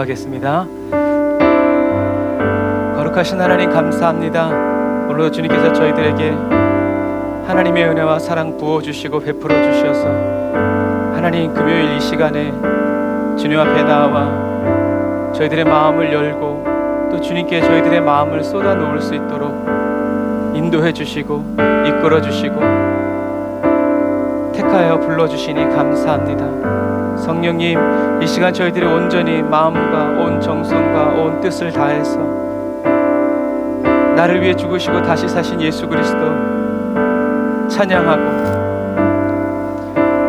기도하겠습니다. 거룩하신 하나님 감사합니다. 오늘도 주님께서 저희들에게 하나님의 은혜와 사랑 부어주시고 베풀어 주셔서 하나님 금요일 이 시간에 주님 앞에 나와 저희들의 마음을 열고 또 주님께 저희들의 마음을 쏟아 놓을 수 있도록 인도해 주시고 이끌어 주시고 택하여 불러주시니 감사합니다. 성령님, 이 시간 저희들이 온전히 마음과 온 정성과 온 뜻을 다해서 나를 위해 죽으시고 다시 사신 예수 그리스도 찬양하고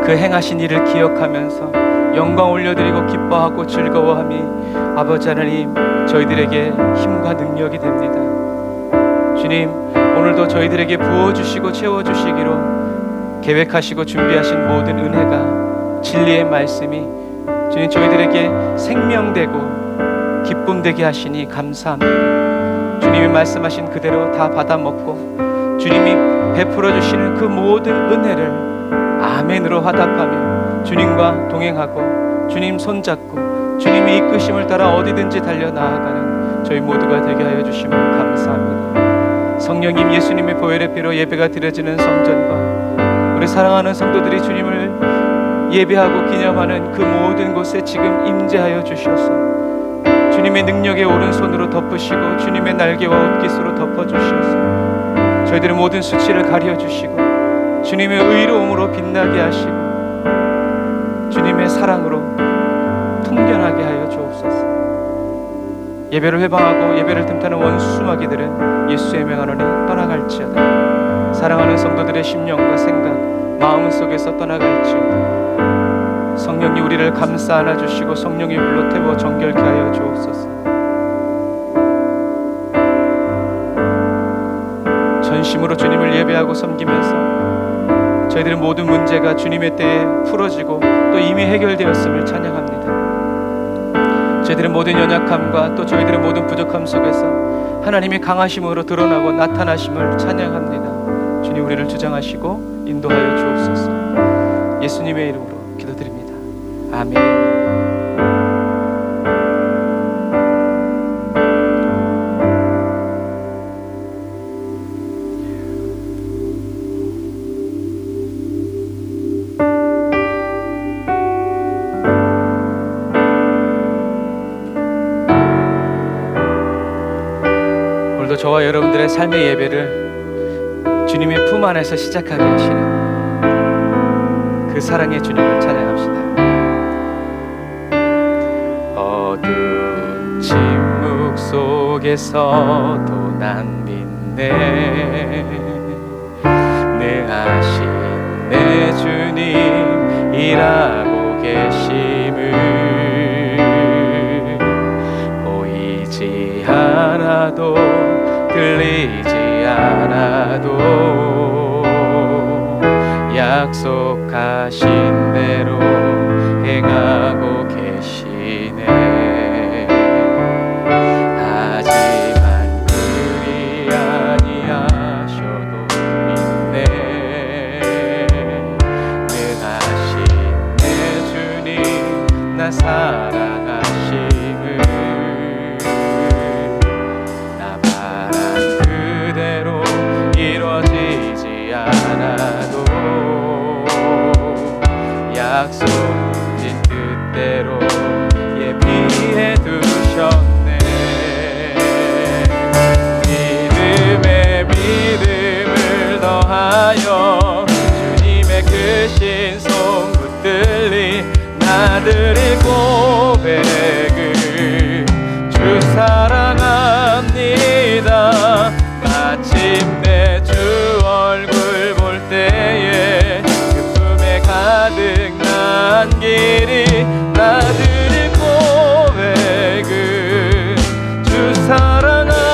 그 행하신 일을 기억하면서 영광 올려드리고 기뻐하고 즐거워함이 아버지 하나님 저희들에게 힘과 능력이 됩니다. 주님, 오늘도 저희들에게 부어주시고 채워주시기로 계획하시고 준비하신 모든 은혜가 진리의 말씀이 주님 저희들에게 생명되고 기쁨되게 하시니 감사합니다. 주님이 말씀하신 그대로 다 받아먹고 주님이 베풀어 주시는 그 모든 은혜를 아멘으로 화답하며 주님과 동행하고 주님 손잡고 주님의 이끄심을 따라 어디든지 달려나아가는 저희 모두가 되게 하여 주시면 감사합니다. 성령님, 예수님의 보혈의 피로 예배가 드려지는 성전과 우리 사랑하는 성도들이 주님을 예배하고 기념하는 그 모든 곳에 지금 임재하여 주셔서 주님의 능력의 오른손으로 덮으시고 주님의 날개와 옷깃으로 덮어주셔서 저희들의 모든 수치를 가려주시고 주님의 의로움으로 빛나게 하시고 주님의 사랑으로 통견하게 하여 주옵소서. 예배를 회방하고 예배를 틈타는 원수마귀들은 예수의 명한 안에 떠나갈지어다. 사랑하는 성도들의 심령과 생각, 마음 속에서 떠나갈지어다. 성령이 우리를 감싸 안아주시고 성령의 불로 태워 정결케 하여 주옵소서. 전심으로 주님을 예배하고 섬기면서 저희들의 모든 문제가 주님의 때에 풀어지고 또 이미 해결되었음을 찬양합니다. 저희들의 모든 연약함과 또 저희들의 모든 부족함 속에서 하나님의 강하심으로 드러나고 나타나심을 찬양합니다. 주님, 우리를 주장하시고 인도하여 주옵소서. 예수님의 이름으로 기도드립니다. 아멘. 오늘도 저와 여러분들의 삶의 예배를 주님의 품 안에서 시작하게 하시는 그 사랑의 주님을 찬양합시다. 어두운 침묵 속에서도 난 믿네. 능하신 내 주님 일하고 계심을 보이지 않아도 들리지 않아도 약속하신 대로 행하고 계시네. 하지만 그리 아니하셔도 믿네. 능하신 내 주님 나 사랑하심을 나 바란 그대로 이루어지지 않아도 약속진 뜻대로 예비해 두셨네. 믿음에 믿음을 더하여 주님의 크신 손 붙들리 나들의 고백을 주 사랑합니다. 마침내 주 얼굴 볼 때에 기쁨에 가득 난 길이 나들의 고백을 주 사랑합니다.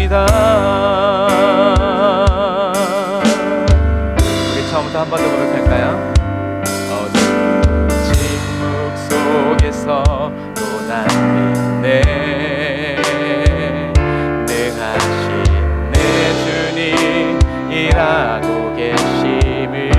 사랑합니다. 우리 처음부터 한 번 더 고백할까요? 어두운 침묵 속에서 또 난 믿네. 능하신 내 주님 일하고 계심을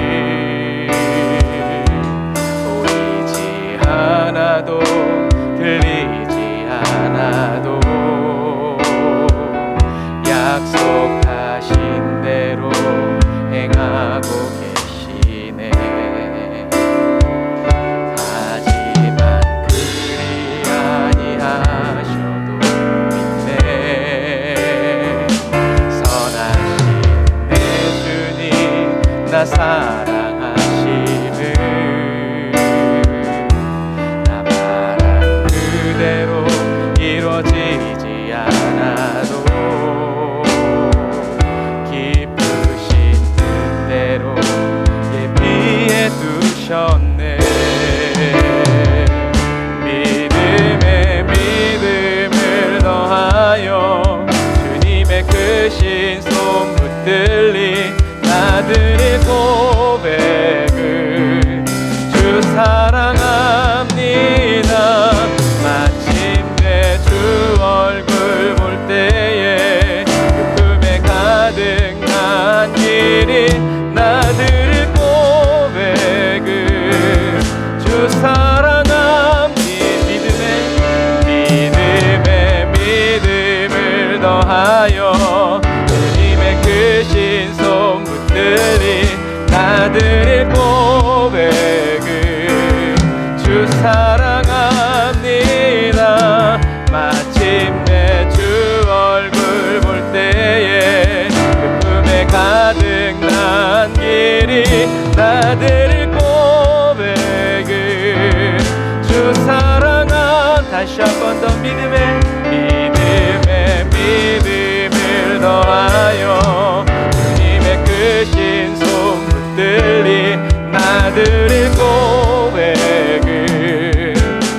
드릴 고백은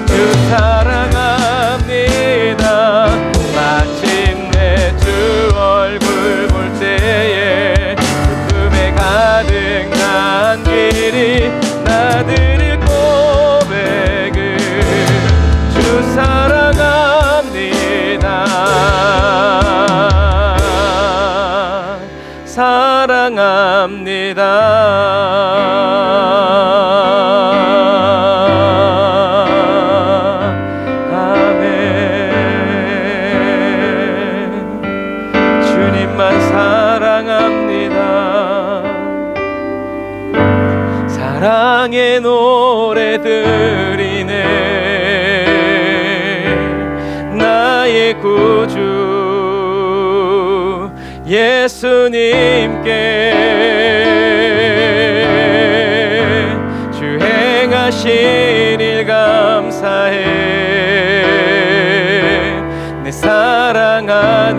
주 사랑합니다. 마침내 주 얼굴 볼 때에 기쁨에 가득 난 길이 나 드릴 고백은 주 사랑합니다. 아멘. 주님만 사랑합니다. 사랑의 노래 드리네. 나의 구주 예수님께 주 행하신 일 감사해. 내 사랑하는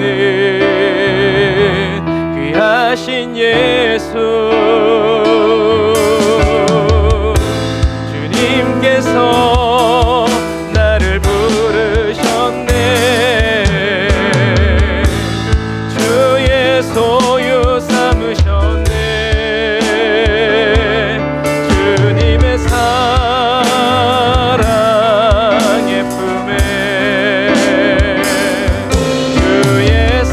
귀하신 예수 주님께서 나를 부르셨네. 주의 소유 삼으셨네. 주님의 사랑의 품에 주의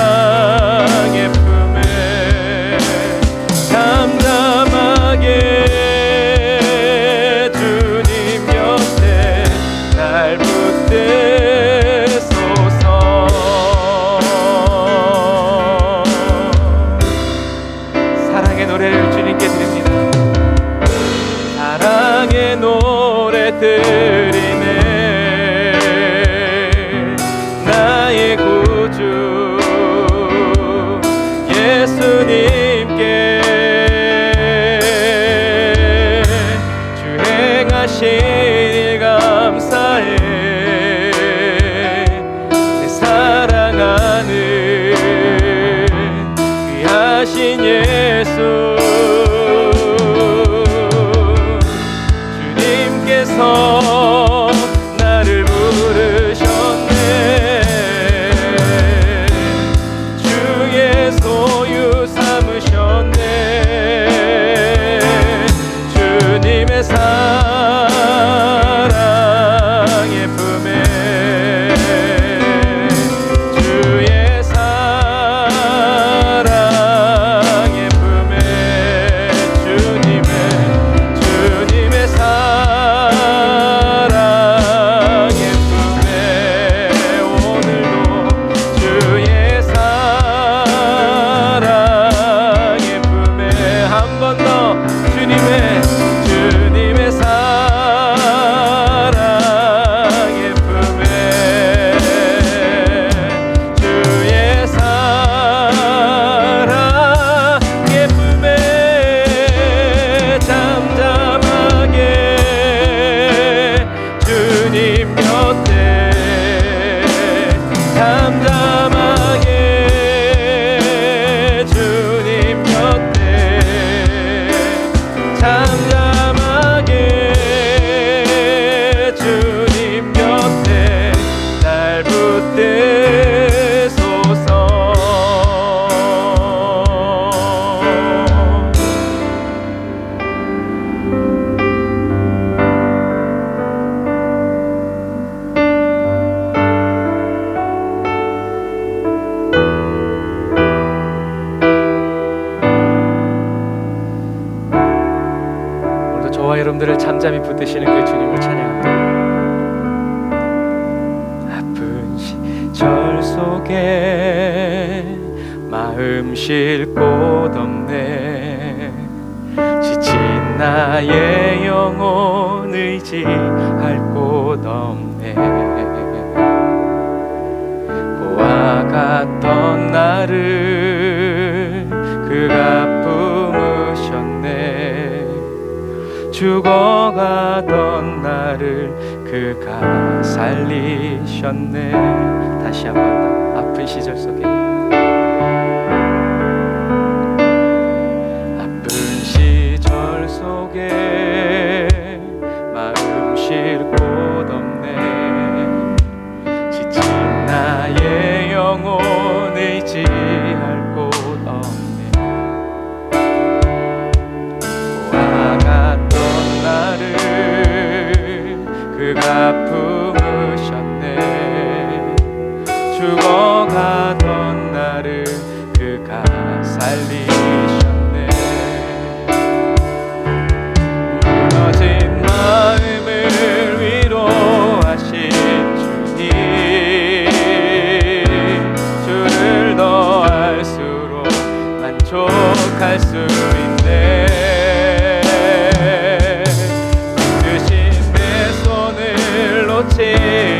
사랑의 품에 잠잠하게 주님 곁에 날 붙드소서. 사랑의 노래를 주님께 드립니다. 사랑의 노래 드리네. 나의 구주 예수님께 주 행하신 일 감사해. 내 사랑하는 귀하신 예수 주님께서 나를 부르셨네. 주의 소유 삼으셨네. 주님의 사랑의 품에 주의 사랑의 품에 주님의 사랑의 품에 오늘도 주의 사랑의 품에 한 번 더 주님의 사랑의 품에 주의 사랑의 품에 잠잠하게 주님 곁에 잠잠하게 주님 곁에 잠잠하게 주님 곁에 날 붙드소서. 오늘도 저와 여러분들을 잠잠히 붙드시는 그 주님을 찬양합니다. 아픈 시절 속에 마음 쉴 곳 없네. 지친 나의 영혼 의지할 곳 없네. 고와 같던 나를 그가 품으셨네. 죽어가던 나를 그가 살리셨네. 다시 한 번 더 아픈 시절 속에 아픈 시절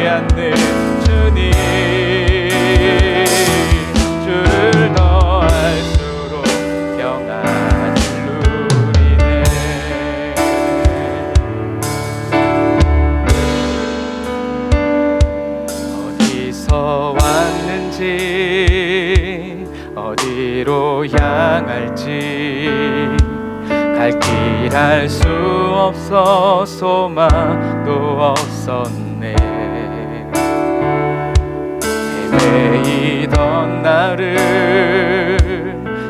않는 주님, 주를 더할수록 평안을 누리네. 어디서 왔는지 어디로 향할지 갈 길 알 수 없어 소망도 없었네. 헤매이던 나를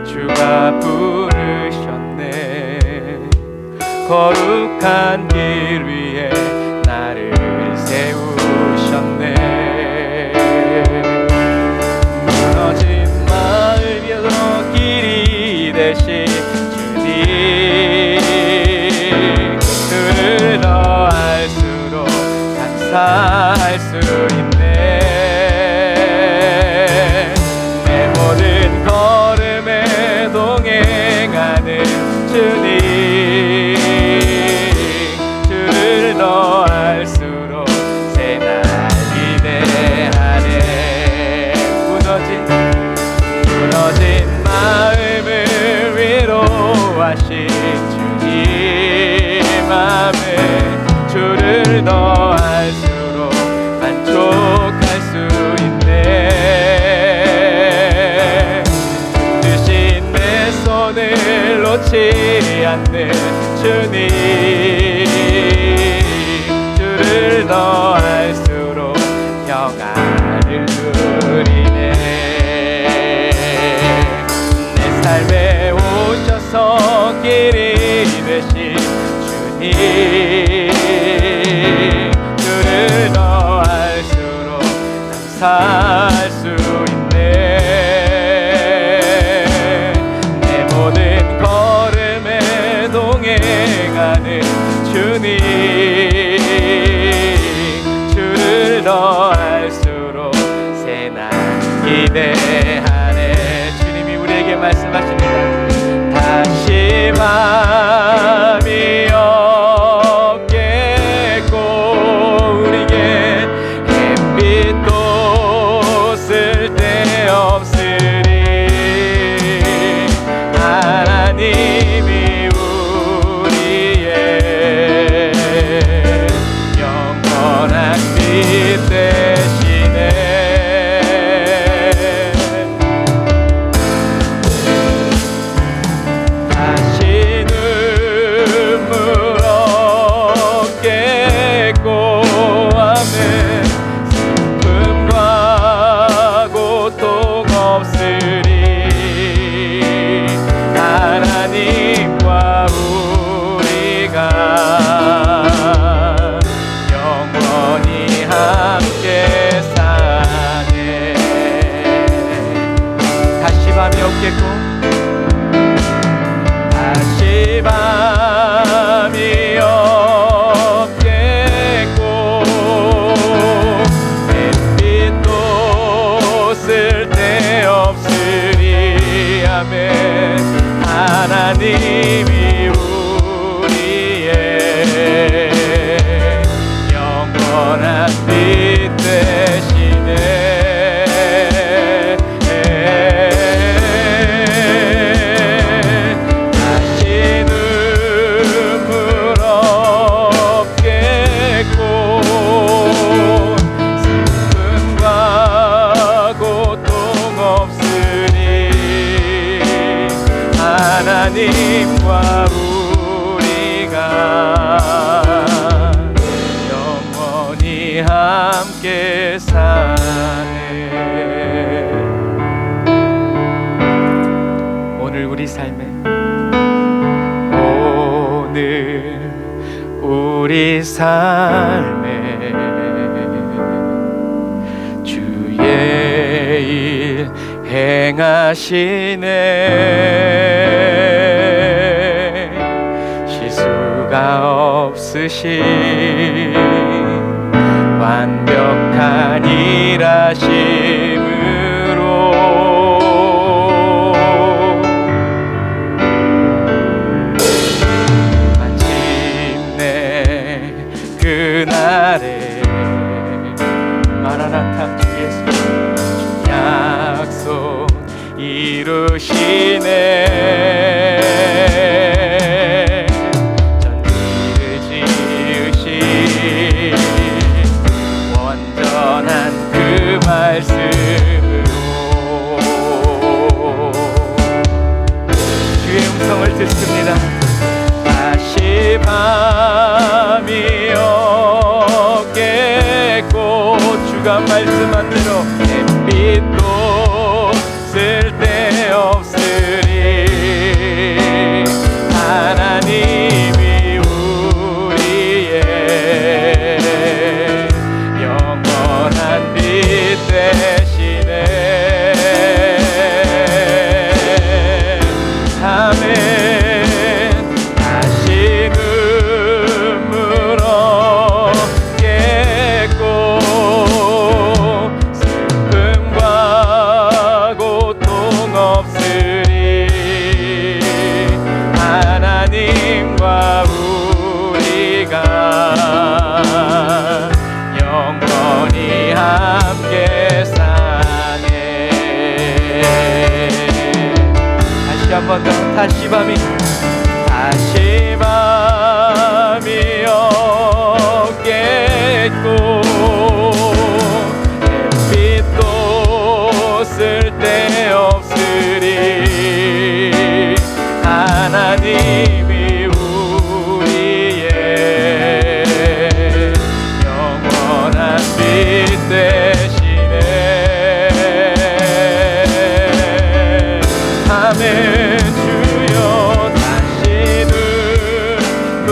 주가 부르셨네. 거룩한 길 위에 나를 세우셨네. 무너진 마음에도 길이 되신 주님, 그를 더할수록 감사할 수 있네. 내 모든 걸음에 동행하는 주님, 주를 더할수록 새 날 기대하네. 무너진 마음을 위로하신 주님 맘에 주를 더할수록 만족할 수 있네. 드신 내 손을 놓지 않는 주님, 주를 더할수록 평안을 누리네. 내 삶에 오셔서 길이 되신 주님, 주를 더할수록 감사할 수 있네. 내 모든 걸음에 동행하는 주님, 주를 더할수록 새 날 기대하네. 주님이 우리에게 말씀하십니다. 다시 맘이 없겠고 우리에게 햇빛도 쓸데없으리. 하나님이 우리의 영원한 빛 되시네. 슬픔과 고통 없으리. 하나님과 우리가 영원히 함께 사네. 다시 밤이 없겠고 다시 밤이 없겠고 햇빛도 쓸데없으리. 아멘. 하나님이 우리의 영원한 빛 되시네. 하나님과 우리가 영원히 함께 사네. 오늘 우리 삶에, 오늘 우리 삶에 주의 일 행하시네. 시수가 없으신 완벽한 일하심으로 마침내 그날에 이루시네. 전지를 지으신 완전한 그 말씀으로 주의 음성을 듣습니다. 다시 밤이 오겠고 주가 말씀한 대로 햇빛도 쓸데없으리. 하나님이 우리의 영원한 빛 되시네. 아멘. 다시 눈물 없겠고 슬픔과 고통 없으리. 하나님과 우리가 영원히 함께 사네. 다시 한 번 더. 다시 밤이 오겠고 햇빛도 쓸데없으리. 하나님이 우리의 영원한 빛 되시네. 아멘. 주여 다시 눈물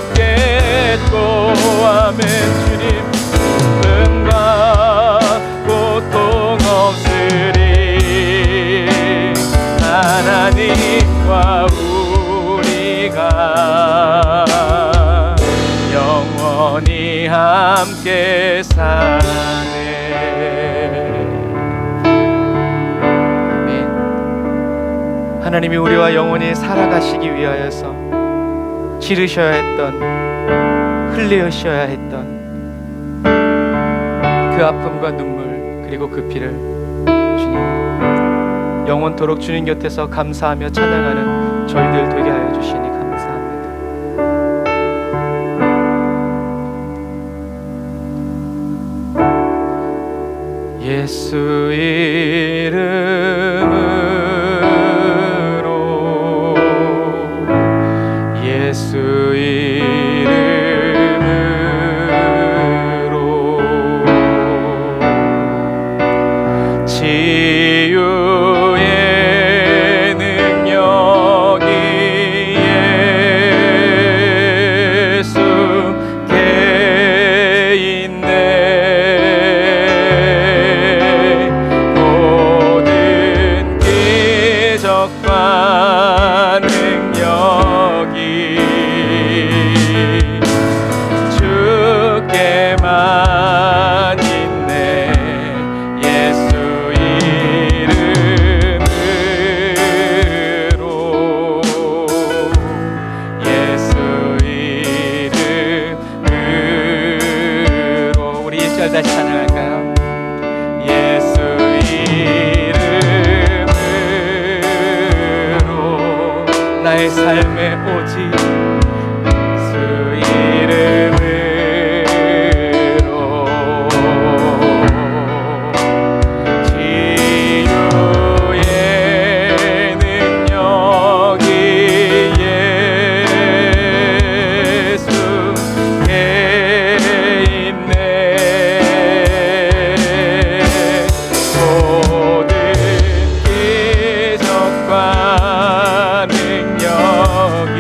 없겠고 아멘. 주님 슬픔과 고통 없으리. 하나님과 우리가 영원히 함께 사네. 아멘. 하나님이 우리와 영원히 살아가시기 위하여서 지르셔야 했던, 흘리셔야 했던 그 아픔과 눈물 그리고 그 피를 주님 영원토록 주님 곁에서 감사하며 찬양하는 저희들 되게 하여 주시니 감사합니다. 예수 이름으로 예수 이름으로 치유의 능력이 예수께 있네. 모든 기적과 능력이 주께만 있네. 예수 이름으로 예수 이름으로 우리 1절 다시 찬양할까요? 예수 이름으로 나의 삶에 오직 예수 이름으로 치유의 능력이 예수께 있네. 모든 기적과 능력이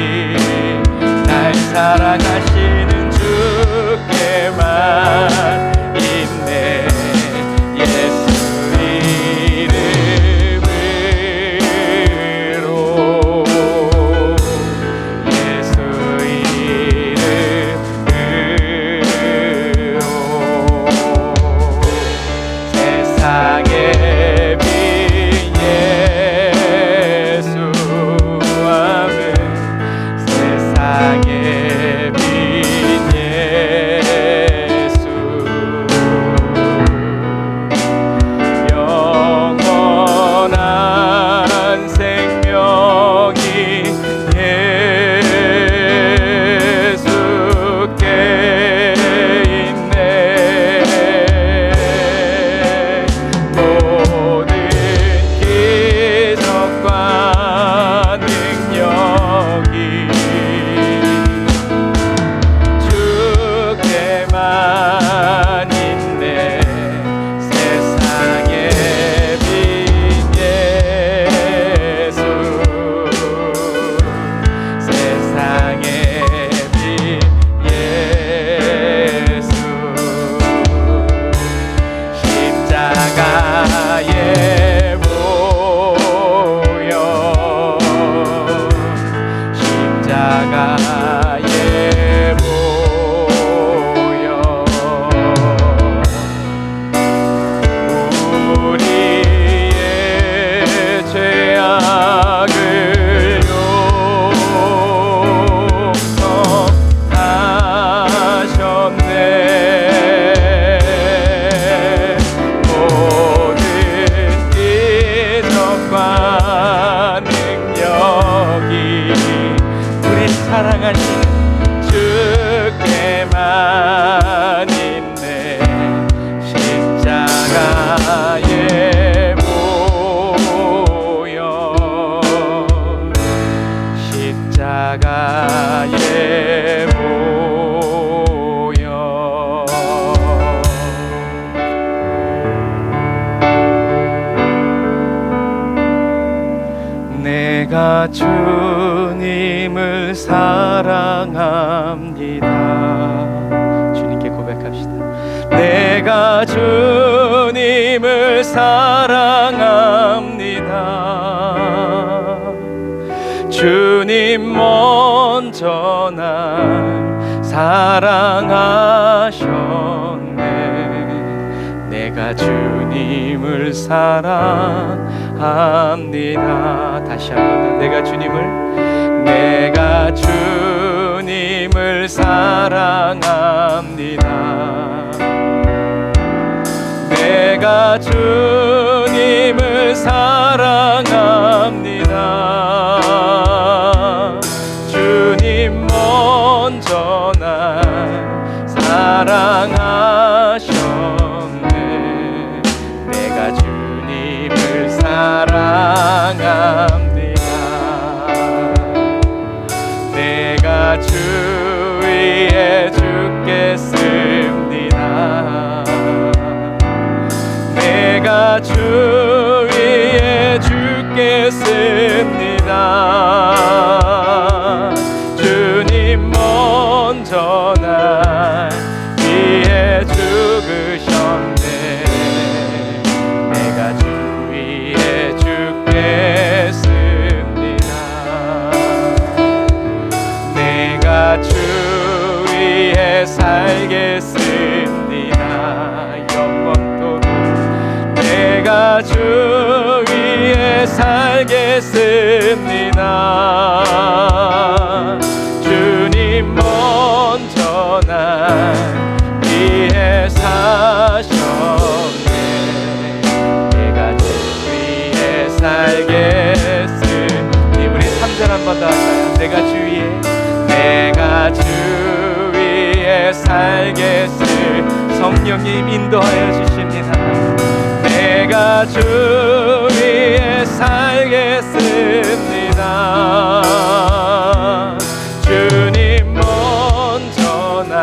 내가 주님을 사랑합니다. 주님께 고백합시다. 내가 주님을 사랑합니다. 주님 먼저 날 사랑하셨네. 내가 주님을 사랑합니다. 다시 한번 내가 주님을 사랑합니다. 내가 주님을 사랑합니다. 주님 먼저 날 사랑하셨네. 내가 주님을 사랑합니다. 내가 주 위에 죽겠습니다. 내가 주 위에 죽겠습니다. 주님 먼저 날 위해 죽으셨네. 내가 주 위에 죽겠습니다. 내가 주 위에 살겠습니다. 영원토록 내가 주 위에 살겠습니다. 주님 먼저 날 위해 사셨네. 내가 주 위에 살겠으니. 우리 3절 한 번 더 할까요? 내가 주 위에 살겠으니. 성령님 인도하여 주십니다. 내가 주 위에 살겠습니다. 주님 먼저 날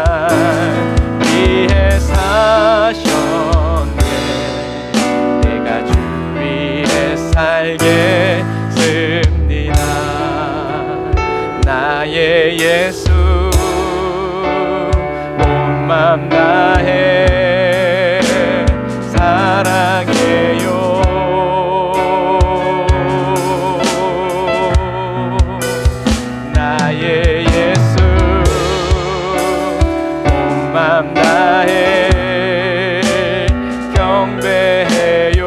위해 사셨네. 내가 주 위해 살겠습니다. 나의 예수 온 맘 다해 사랑해요. 나의 예수 온 맘 다해 경배해요.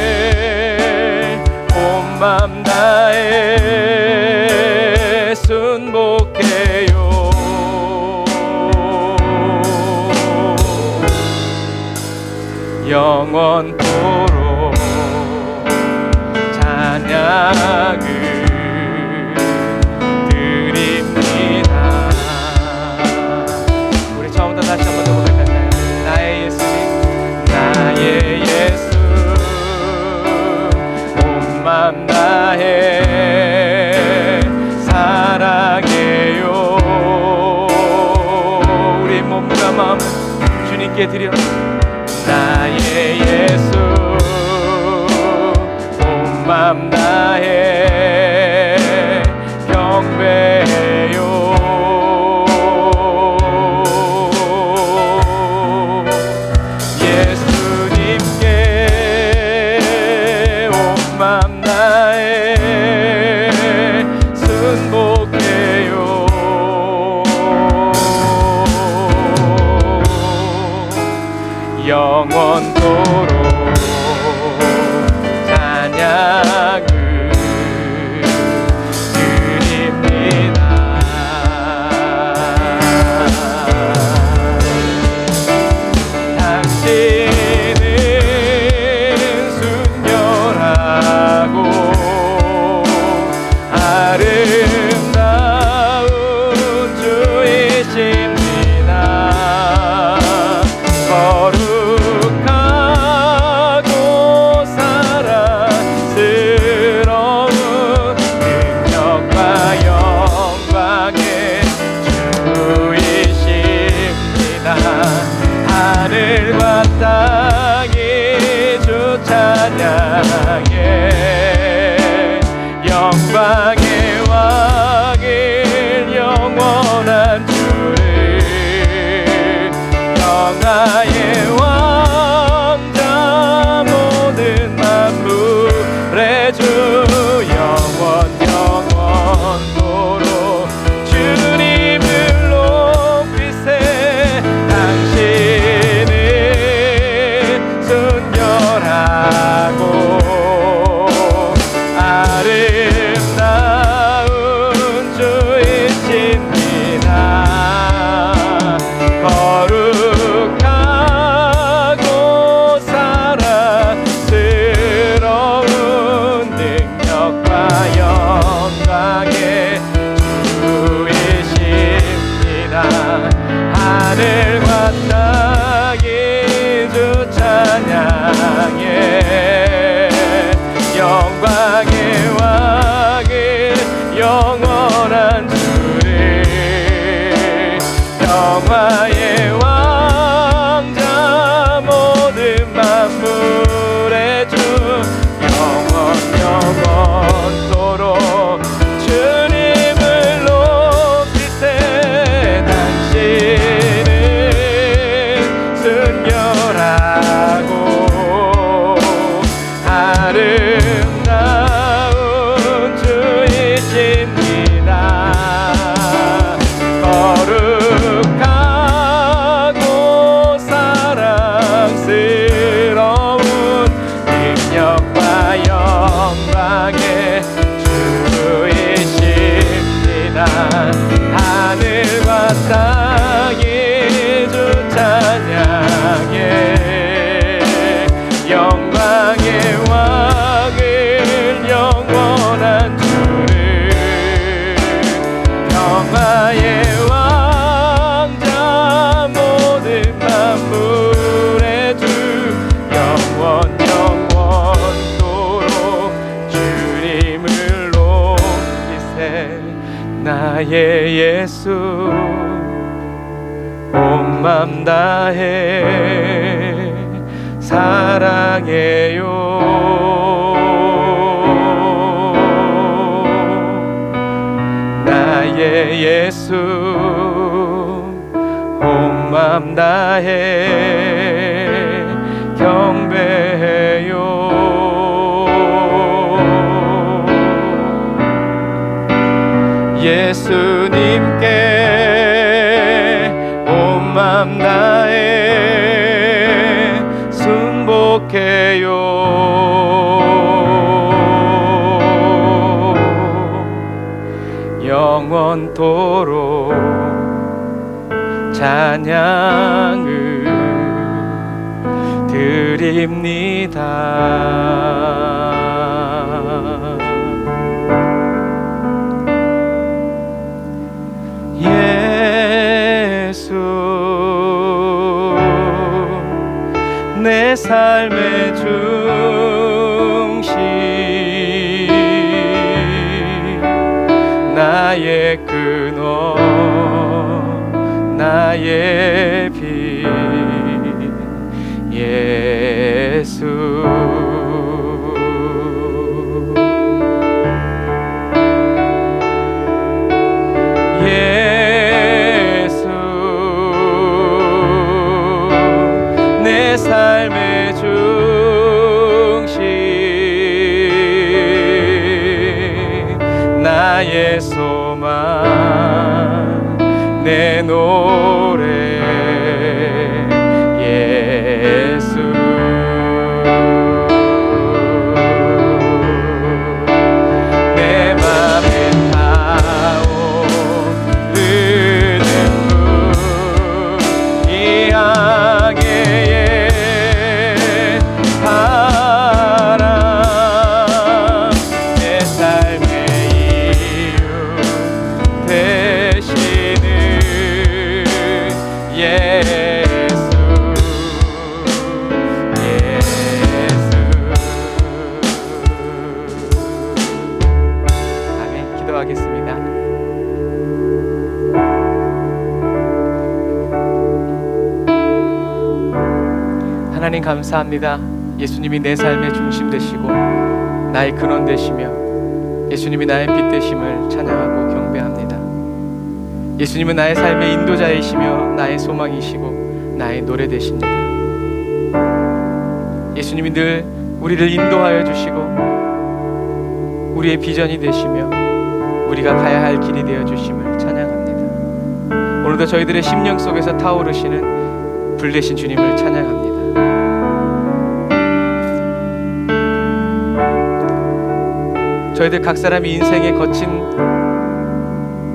예수님께 온 맘 다해 순복해요. 영원토록 찬양을 드립니다. 우리 처음부터 다시 한번 더 고백할까요? 나의 예수님, 나의 예수 온 맘 다해 사랑해요. 우리 몸과 마음 주님께 드려. 나의 예수 온 맘 다해 경배해요. 예수님께 온 맘 다해 순복해요. 영원토록 찬양을 영원한 주를 영화의 왕자 모든 만물의 주 영원토록 주님을 높일 때 당신은 순결하고 아름다운 주이십니다. 거룩하고 사랑스러운 능력과 영광의 주이십니다. 하늘과 땅이 주 찬양해 영광의 왕을 영원한 주를 평화의 왕자 모든 만물의 주 영원토록 주님을 높이세. 나의 예수 온 맘 다해 사랑해요. 나의 예수 온 맘 다해 경배해요. 예수님께 온 맘 다해 순복해요. 영원토록 찬양을 드립니다. 예수 내 삶의 중심 나의 근원 나의 빛 예수 내 삶의 중심 나의 소망 내 노래 예수 내 맘에 타오르는 이 항해에 바람 내 삶의 이유 되시는 예수 아멘. 기도하겠습니다. 하나님 감사합니다. 예수님이 내 삶의 중심 되시고 나의 근원 되시며 예수님이 나의 빛 되심을 찬양하고 경배합니다. 예수님은 나의 삶의 인도자이시며 나의 소망이시고 나의 노래 되십니다. 예수님이 늘 우리를 인도하여 주시고 우리의 비전이 되시며 우리가 가야 할 길이 되어 주심을 찬양합니다. 오늘도 저희들의 심령 속에서 타오르시는 불되신 주님을 찬양합니다. 저희들 각 사람이 인생의 거친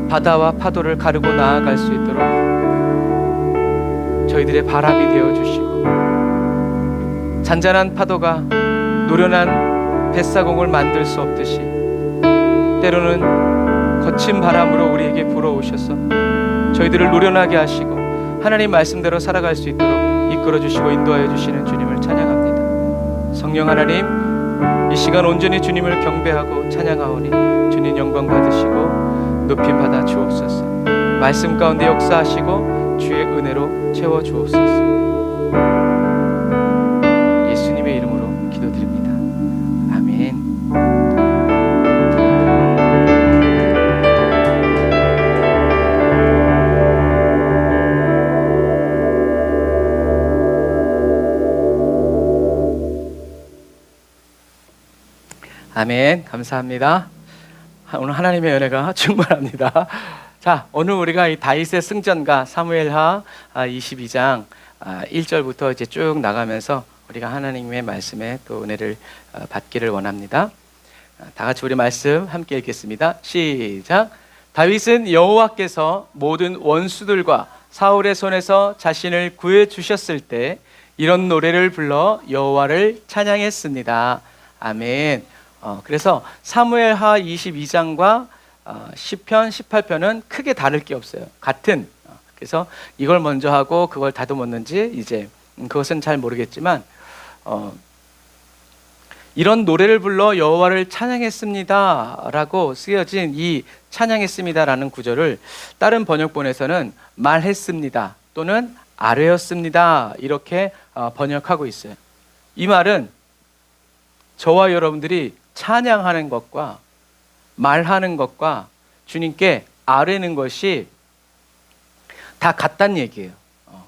바다와 파도를 가르고 나아갈 수 있도록 저희들의 바람이 되어주시고 잔잔한 파도가 노련한 뱃사공을 만들 수 없듯이 때로는 거친 바람으로 우리에게 불어오셔서 저희들을 노련하게 하시고 하나님 말씀대로 살아갈 수 있도록 이끌어주시고 인도하여 주시는 주님을 찬양합니다. 성령 하나님, 이 시간 온전히 주님을 경배하고 찬양하오니 주님 주님 영광 받으시고 높임 받아 주옵소서. 말씀 가운데 역사하시고 주의 은혜로 채워 주옵소서. 예수님의 이름으로 기도드립니다. 아멘. 아멘. 감사합니다. 오늘 하나님의 은혜가 충만합니다. 자, 오늘 우리가 이 다윗의 승전가 사무엘하 22장 1절부터 이제 쭉 나가면서 우리가 하나님의 말씀에 또 은혜를 받기를 원합니다. 다 같이 우리 말씀 함께 읽겠습니다. 시작. 다윗은 여호와께서 모든 원수들과 사울의 손에서 자신을 구해 주셨을 때 이런 노래를 불러 여호와를 찬양했습니다. 아멘. 그래서 사무엘하 22장과 시편 18편은 크게 다를 게 없어요. 같은. 그래서 이걸 먼저 하고 그걸 다듬었는지 이제 그것은 잘 모르겠지만 이런 노래를 불러 여호와를 찬양했습니다 라고 쓰여진 이 찬양했습니다 라는 구절을 다른 번역본에서는 말했습니다 또는 아뢰었습니다 이렇게 번역하고 있어요. 이 말은 저와 여러분들이 찬양하는 것과 말하는 것과 주님께 아뢰는 것이 다 같다는 얘기예요.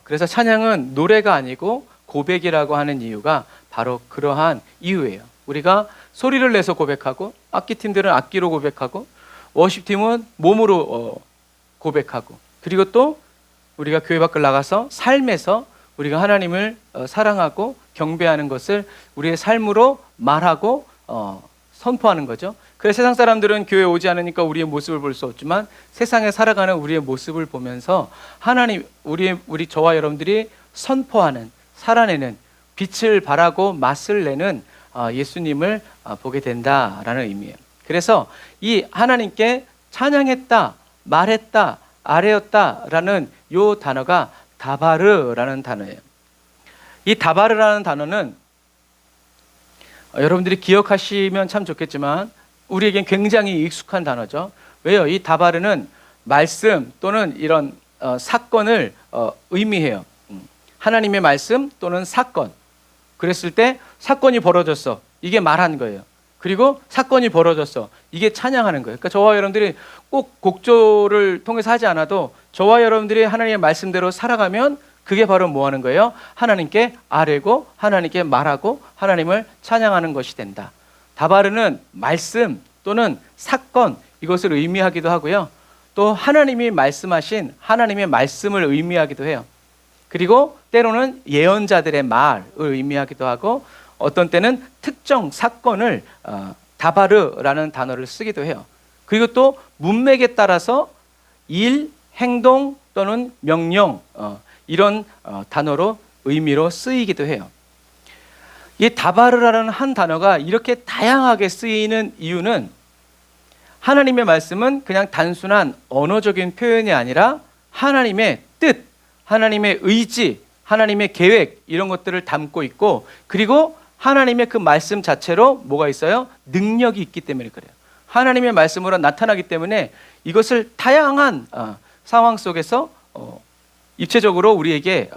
그래서 찬양은 노래가 아니고 고백이라고 하는 이유가 바로 그러한 이유예요. 우리가 소리를 내서 고백하고, 악기팀들은 악기로 고백하고, 워십팀은 몸으로 고백하고, 그리고 또 우리가 교회 밖을 나가서 삶에서 우리가 하나님을 사랑하고 경배하는 것을 우리의 삶으로 말하고 선포하는 거죠. 그래서 세상 사람들은 교회에 오지 않으니까 우리의 모습을 볼 수 없지만 세상에 살아가는 우리의 모습을 보면서 하나님, 우리 저와 여러분들이 선포하는, 살아내는, 빛을 발하고 맛을 내는 예수님을 보게 된다라는 의미예요. 그래서 이 하나님께 찬양했다, 말했다, 아뢰었다라는 요 단어가 다바르라는 단어예요. 이 다바르라는 단어는 여러분들이 기억하시면 참 좋겠지만 우리에겐 굉장히 익숙한 단어죠. 왜요? 이 다바르는 말씀 또는 이런 사건을 의미해요. 하나님의 말씀 또는 사건. 그랬을 때 사건이 벌어졌어. 이게 말한 거예요. 그리고 사건이 벌어졌어. 이게 찬양하는 거예요. 그러니까 저와 여러분들이 꼭 곡조를 통해서 하지 않아도 저와 여러분들이 하나님의 말씀대로 살아가면 그게 바로 뭐 하는 거예요? 하나님께 아뢰고 하나님께 말하고 하나님을 찬양하는 것이 된다. 다바르는 말씀 또는 사건 이것을 의미하기도 하고요. 또 하나님이 말씀하신 하나님의 말씀을 의미하기도 해요. 그리고 때로는 예언자들의 말을 의미하기도 하고 어떤 때는 특정 사건을 다바르라는 단어를 쓰기도 해요. 그리고 또 문맥에 따라서 일, 행동 또는 명령 이런 단어로 의미로 쓰이기도 해요. 이 다바르라는 한 단어가 이렇게 다양하게 쓰이는 이유는 하나님의 말씀은 그냥 단순한 언어적인 표현이 아니라 하나님의 뜻, 하나님의 의지, 하나님의 계획 이런 것들을 담고 있고 그리고 하나님의 그 말씀 자체로 뭐가 있어요? 능력이 있기 때문에 그래요. 하나님의 말씀으로 나타나기 때문에 이것을 다양한 상황 속에서 입체적으로 우리에게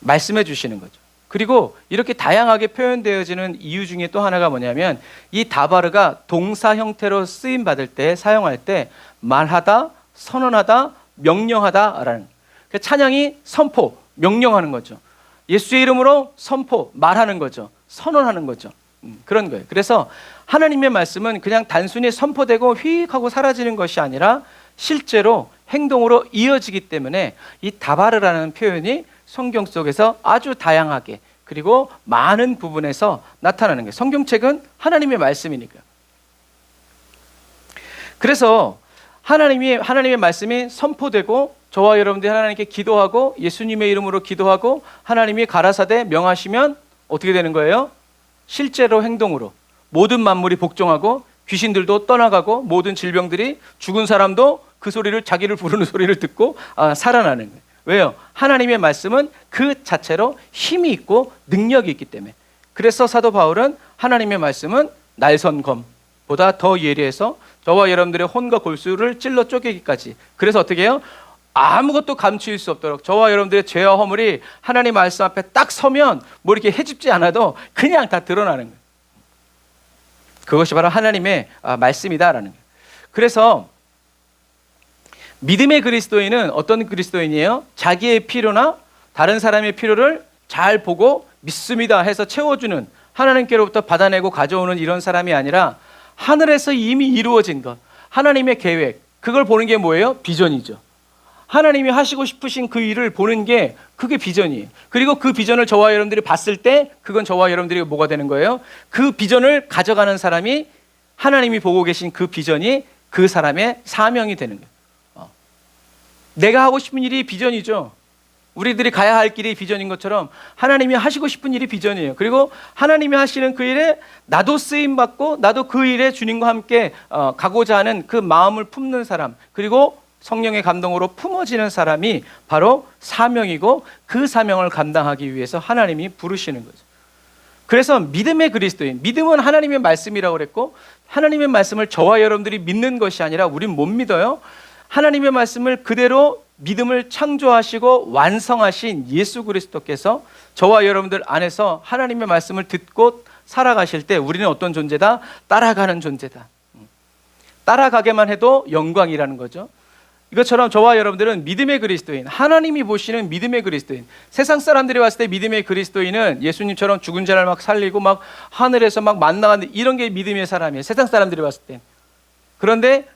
말씀해 주시는 거죠. 그리고 이렇게 다양하게 표현되어지는 이유 중에 또 하나가 뭐냐면 이 다바르가 동사 형태로 쓰임 받을 때 사용할 때 말하다, 선언하다, 명령하다라는 그 찬양이 선포, 명령하는 거죠. 예수의 이름으로 선포, 말하는 거죠. 선언하는 거죠. 그런 거예요. 그래서 하나님의 말씀은 그냥 단순히 선포되고 휙 하고 사라지는 것이 아니라 실제로 행동으로 이어지기 때문에 이 다바르라는 표현이 성경 속에서 아주 다양하게 그리고 많은 부분에서 나타나는 거예요. 성경책은 하나님의 말씀이니까요. 그래서 하나님의 말씀이 선포되고 저와 여러분들이 하나님께 기도하고 예수님의 이름으로 기도하고 하나님이 가라사대 명하시면 어떻게 되는 거예요? 실제로 행동으로 모든 만물이 복종하고 귀신들도 떠나가고 모든 질병들이 죽은 사람도 그 소리를 자기를 부르는 소리를 듣고 살아나는 거예요. 왜요? 하나님의 말씀은 그 자체로 힘이 있고 능력이 있기 때문에. 그래서 사도 바울은 하나님의 말씀은 날선검보다 보다 더 예리해서 저와 여러분들의 혼과 골수를 찔러 쪼개기까지. 그래서 어떻게 해요? 아무것도 감추일 수 없도록 저와 여러분들의 죄와 허물이 하나님 말씀 앞에 딱 서면 뭐 이렇게 헤집지 않아도 그냥 다 드러나는 거예요. 그것이 바로 하나님의 말씀이다라는 거예요. 그래서 믿음의 그리스도인은 어떤 그리스도인이에요? 자기의 필요나 다른 사람의 필요를 잘 보고 믿습니다 해서 채워주는, 하나님께로부터 받아내고 가져오는 이런 사람이 아니라 하늘에서 이미 이루어진 것, 하나님의 계획, 그걸 보는 게 뭐예요? 비전이죠. 하나님이 하시고 싶으신 그 일을 보는 게 그게 비전이에요. 그리고 그 비전을 저와 여러분들이 봤을 때 그건 저와 여러분들이 뭐가 되는 거예요? 그 비전을 가져가는 사람이, 하나님이 보고 계신 그 비전이 그 사람의 사명이 되는 거예요. 내가 하고 싶은 일이 비전이죠. 우리들이 가야 할 길이 비전인 것처럼 하나님이 하시고 싶은 일이 비전이에요. 그리고 하나님이 하시는 그 일에 나도 쓰임받고 나도 그 일에 주님과 함께 가고자 하는 그 마음을 품는 사람, 그리고 성령의 감동으로 품어지는 사람이 바로 사명이고, 그 사명을 감당하기 위해서 하나님이 부르시는 거죠. 그래서 믿음의 그리스도인, 믿음은 하나님의 말씀이라고 그랬고, 하나님의 말씀을 저와 여러분들이 믿는 것이 아니라 우린 못 믿어요. 하나님의 말씀을 그대로 믿음을 창조하시고 완성하신 예수 그리스도께서 저와 여러분들 안에서 하나님의 말씀을 듣고 살아가실 때 우리는 어떤 존재다? 따라가는 존재다. 따라가게만 해도 영광이라는 거죠. 이것처럼 저와 여러분들은 믿음의 그리스도인, 하나님이 보시는 믿음의 그리스도인, 세상 사람들이 봤을 때 믿음의 그리스도인은 예수님처럼 죽은 자를 막 살리고 막 하늘에서 막 만나가는 이런 게 믿음의 사람이에요. 세상 사람들이 봤을 때. 그런데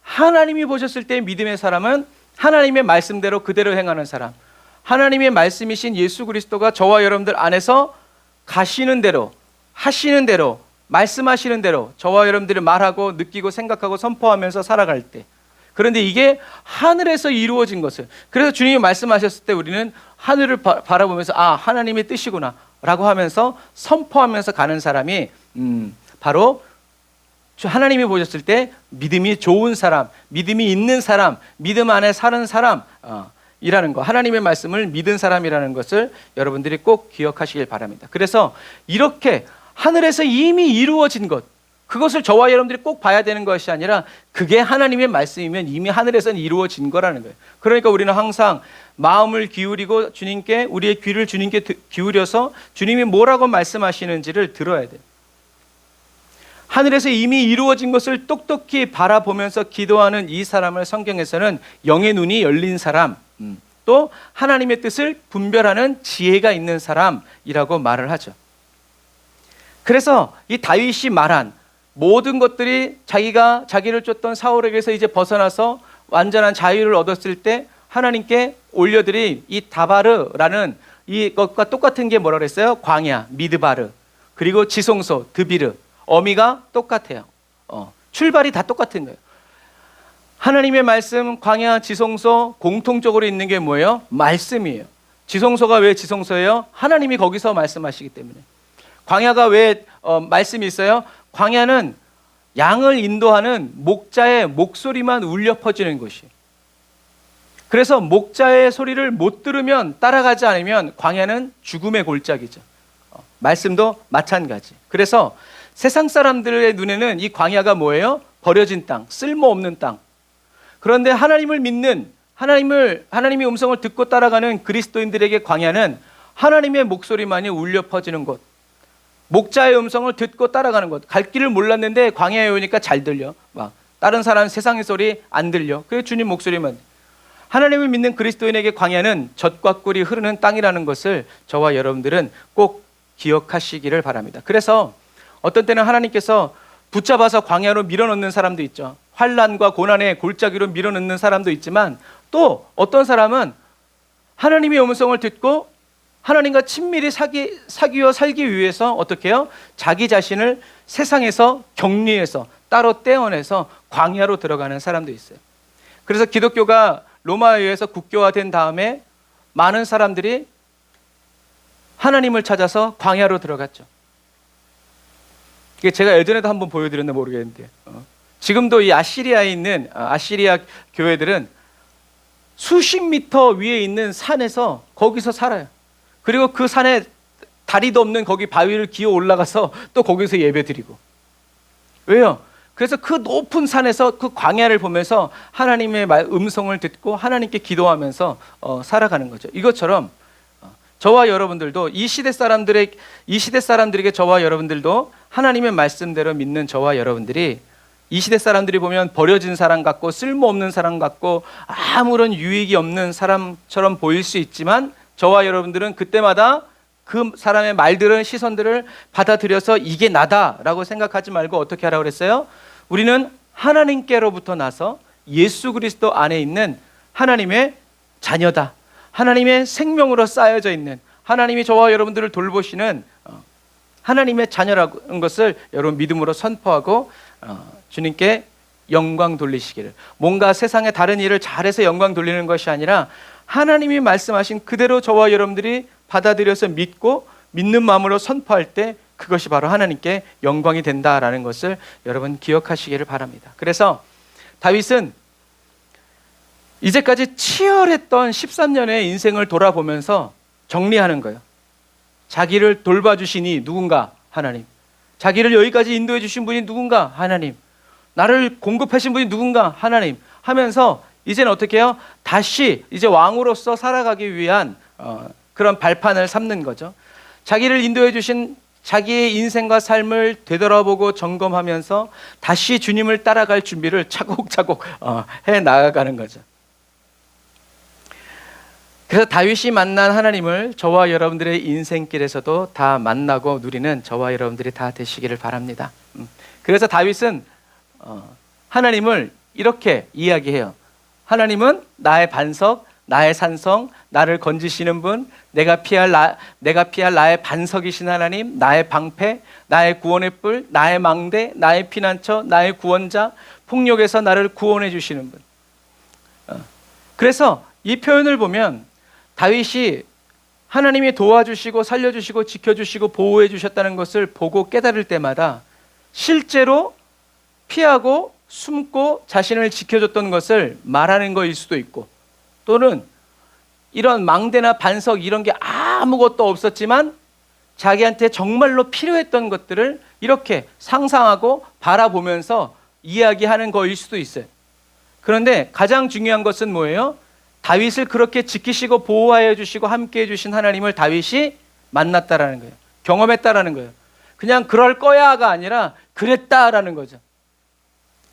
하나님이 보셨을 때 믿음의 사람은 하나님의 말씀대로 그대로 행하는 사람, 하나님의 말씀이신 예수 그리스도가 저와 여러분들 안에서 가시는 대로, 하시는 대로, 말씀하시는 대로 저와 여러분들이 말하고 느끼고 생각하고 선포하면서 살아갈 때, 그런데 이게 하늘에서 이루어진 것을, 그래서 주님이 말씀하셨을 때 우리는 하늘을 바라보면서 아, 하나님의 뜻이구나 라고 하면서 선포하면서 가는 사람이 바로 하나님이 보셨을 때 믿음이 좋은 사람, 믿음이 있는 사람, 믿음 안에 사는 사람 이라는 거, 하나님의 말씀을 믿은 사람이라는 것을 여러분들이 꼭 기억하시길 바랍니다. 그래서 이렇게 하늘에서 이미 이루어진 것, 그것을 저와 여러분들이 꼭 봐야 되는 것이 아니라 그게 하나님의 말씀이면 이미 하늘에서는 이루어진 거라는 거예요. 그러니까 우리는 항상 마음을 기울이고 주님께, 우리의 귀를 주님께 기울여서 주님이 뭐라고 말씀하시는지를 들어야 돼요. 하늘에서 이미 이루어진 것을 똑똑히 바라보면서 기도하는 이 사람을 성경에서는 영의 눈이 열린 사람, 또 하나님의 뜻을 분별하는 지혜가 있는 사람이라고 말을 하죠. 그래서 이 다윗이 말한 모든 것들이 자기를 쫓던 사울에게서 이제 벗어나서 완전한 자유를 얻었을 때 하나님께 올려드린 이 다바르라는 이것과 똑같은 게 뭐라 그랬어요? 광야, 미드바르, 그리고 지성소, 드비르, 어미가 똑같아요. 출발이 다 똑같은 거예요. 하나님의 말씀, 광야, 지성소 공통적으로 있는 게 뭐예요? 말씀이에요. 지성소가 왜 지성소예요? 하나님이 거기서 말씀하시기 때문에. 광야가 왜 말씀이 있어요? 광야는 양을 인도하는 목자의 목소리만 울려 퍼지는 곳이에요. 그래서 목자의 소리를 못 들으면, 따라가지 않으면 광야는 죽음의 골짜기죠. 말씀도 마찬가지. 그래서 세상 사람들의 눈에는 이 광야가 뭐예요? 버려진 땅, 쓸모없는 땅. 그런데 하나님을 믿는, 하나님의 음성을 듣고 따라가는 그리스도인들에게 광야는 하나님의 목소리만이 울려 퍼지는 곳, 목자의 음성을 듣고 따라가는 것. 갈 길을 몰랐는데 광야에 오니까 잘 들려. 막 다른 사람 세상의 소리 안 들려. 그게 주님 목소리만. 하나님을 믿는 그리스도인에게 광야는 젖과 꿀이 흐르는 땅이라는 것을 저와 여러분들은 꼭 기억하시기를 바랍니다. 그래서 어떤 때는 하나님께서 붙잡아서 광야로 밀어넣는 사람도 있죠. 환난과 고난의 골짜기로 밀어넣는 사람도 있지만, 또 어떤 사람은 하나님의 음성을 듣고 하나님과 친밀히 사귀어 살기 위해서 어떻게 해요? 자기 자신을 세상에서 격리해서 따로 떼어내서 광야로 들어가는 사람도 있어요. 그래서 기독교가 로마에 의해서 국교화된 다음에 많은 사람들이 하나님을 찾아서 광야로 들어갔죠. 이게 제가 예전에도 한번 보여드렸나 모르겠는데, 지금도 이 아시리아에 있는 아시리아 교회들은 수십 미터 위에 있는 산에서 거기서 살아요. 그리고 그 산에 다리도 없는 거기 바위를 기어 올라가서 또 거기서 예배 드리고, 왜요? 그래서 그 높은 산에서 그 광야를 보면서 하나님의 음성을 듣고 하나님께 기도하면서 살아가는 거죠. 이것처럼 저와 여러분들도 이 시대 사람들에게 저와 여러분들도 하나님의 말씀대로 믿는 저와 여러분들이 이 시대 사람들이 보면 버려진 사람 같고 쓸모없는 사람 같고 아무런 유익이 없는 사람처럼 보일 수 있지만 저와 여러분들은 그때마다 그 사람의 말들은 시선들을 받아들여서 이게 나다라고 생각하지 말고 어떻게 하라고 그랬어요? 우리는 하나님께로부터 나서 예수 그리스도 안에 있는 하나님의 자녀다. 하나님의 생명으로 쌓여져 있는 하나님이 저와 여러분들을 돌보시는 하나님의 자녀라는 것을 여러분 믿음으로 선포하고 주님께 영광 돌리시기를, 뭔가 세상의 다른 일을 잘해서 영광 돌리는 것이 아니라 하나님이 말씀하신 그대로 저와 여러분들이 받아들여서 믿고 믿는 마음으로 선포할 때 그것이 바로 하나님께 영광이 된다라는 것을 여러분 기억하시기를 바랍니다. 그래서 다윗은 이제까지 치열했던 13년의 인생을 돌아보면서 정리하는 거예요. 자기를 돌봐주시니 누군가? 하나님. 자기를 여기까지 인도해 주신 분이 누군가? 하나님. 나를 공급하신 분이 누군가? 하나님. 하면서 이제는 어떻게 해요? 다시 이제 왕으로서 살아가기 위한 그런 발판을 삼는 거죠. 자기를 인도해 주신 자기의 인생과 삶을 되돌아보고 점검하면서 다시 주님을 따라갈 준비를 차곡차곡 해 나아가는 거죠. 그래서 다윗이 만난 하나님을 저와 여러분들의 인생길에서도 다 만나고 누리는 저와 여러분들이 다 되시기를 바랍니다. 그래서 다윗은 하나님을 이렇게 이야기해요. 하나님은 나의 반석, 나의 산성, 나를 건지시는 분, 내가 피할 나의 반석이신 하나님, 나의 방패, 나의 구원의 뿔, 나의 망대, 나의 피난처, 나의 구원자, 폭력에서 나를 구원해 주시는 분. 그래서 이 표현을 보면 다윗이 하나님이 도와주시고 살려주시고 지켜주시고 보호해 주셨다는 것을 보고 깨달을 때마다 실제로 피하고 숨고 자신을 지켜줬던 것을 말하는 것일 수도 있고, 또는 이런 망대나 반석 이런 게 아무것도 없었지만 자기한테 정말로 필요했던 것들을 이렇게 상상하고 바라보면서 이야기하는 것일 수도 있어요. 그런데 가장 중요한 것은 뭐예요? 다윗을 그렇게 지키시고 보호하여 주시고 함께해 주신 하나님을 다윗이 만났다라는 거예요. 경험했다라는 거예요. 그냥 그럴 거야가 아니라 그랬다라는 거죠.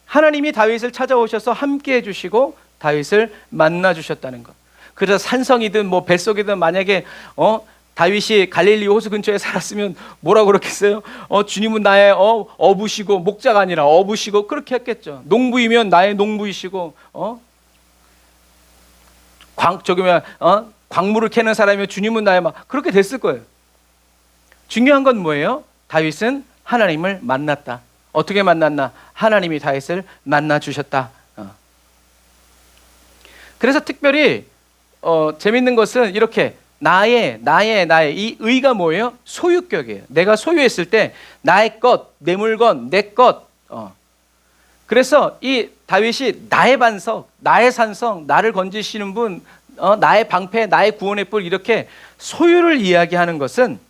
하나님이 다윗을 찾아오셔서 함께해 주시고 다윗을 만나 주셨다는 것. 그래서 산성이든 뭐 뱃속이든 만약에 다윗이 갈릴리 호수 근처에 살았으면 뭐라고 그랬겠어요? 주님은 나의 어부시고, 목자가 아니라 어부시고 그렇게 했겠죠. 농부이면 나의 농부이시고 광물을 캐는 사람이면 주님은 나의 그렇게 됐을 거예요. 중요한 건 뭐예요? 다윗은 하나님을 만났다. 어떻게 만났나? 하나님이 다윗을 만나 주셨다. 그래서 특별히 재밌는 것은 이렇게 나의 이 의가 뭐예요? 소유격이에요. 내가 소유했을 때 나의 것, 내 물건, 내 것. 그래서 이 다윗이 나의 반석, 나의 산성, 나를 건지시는 분, 나의 방패, 나의 구원의 뿔, 이렇게 소유를 이야기하는 것은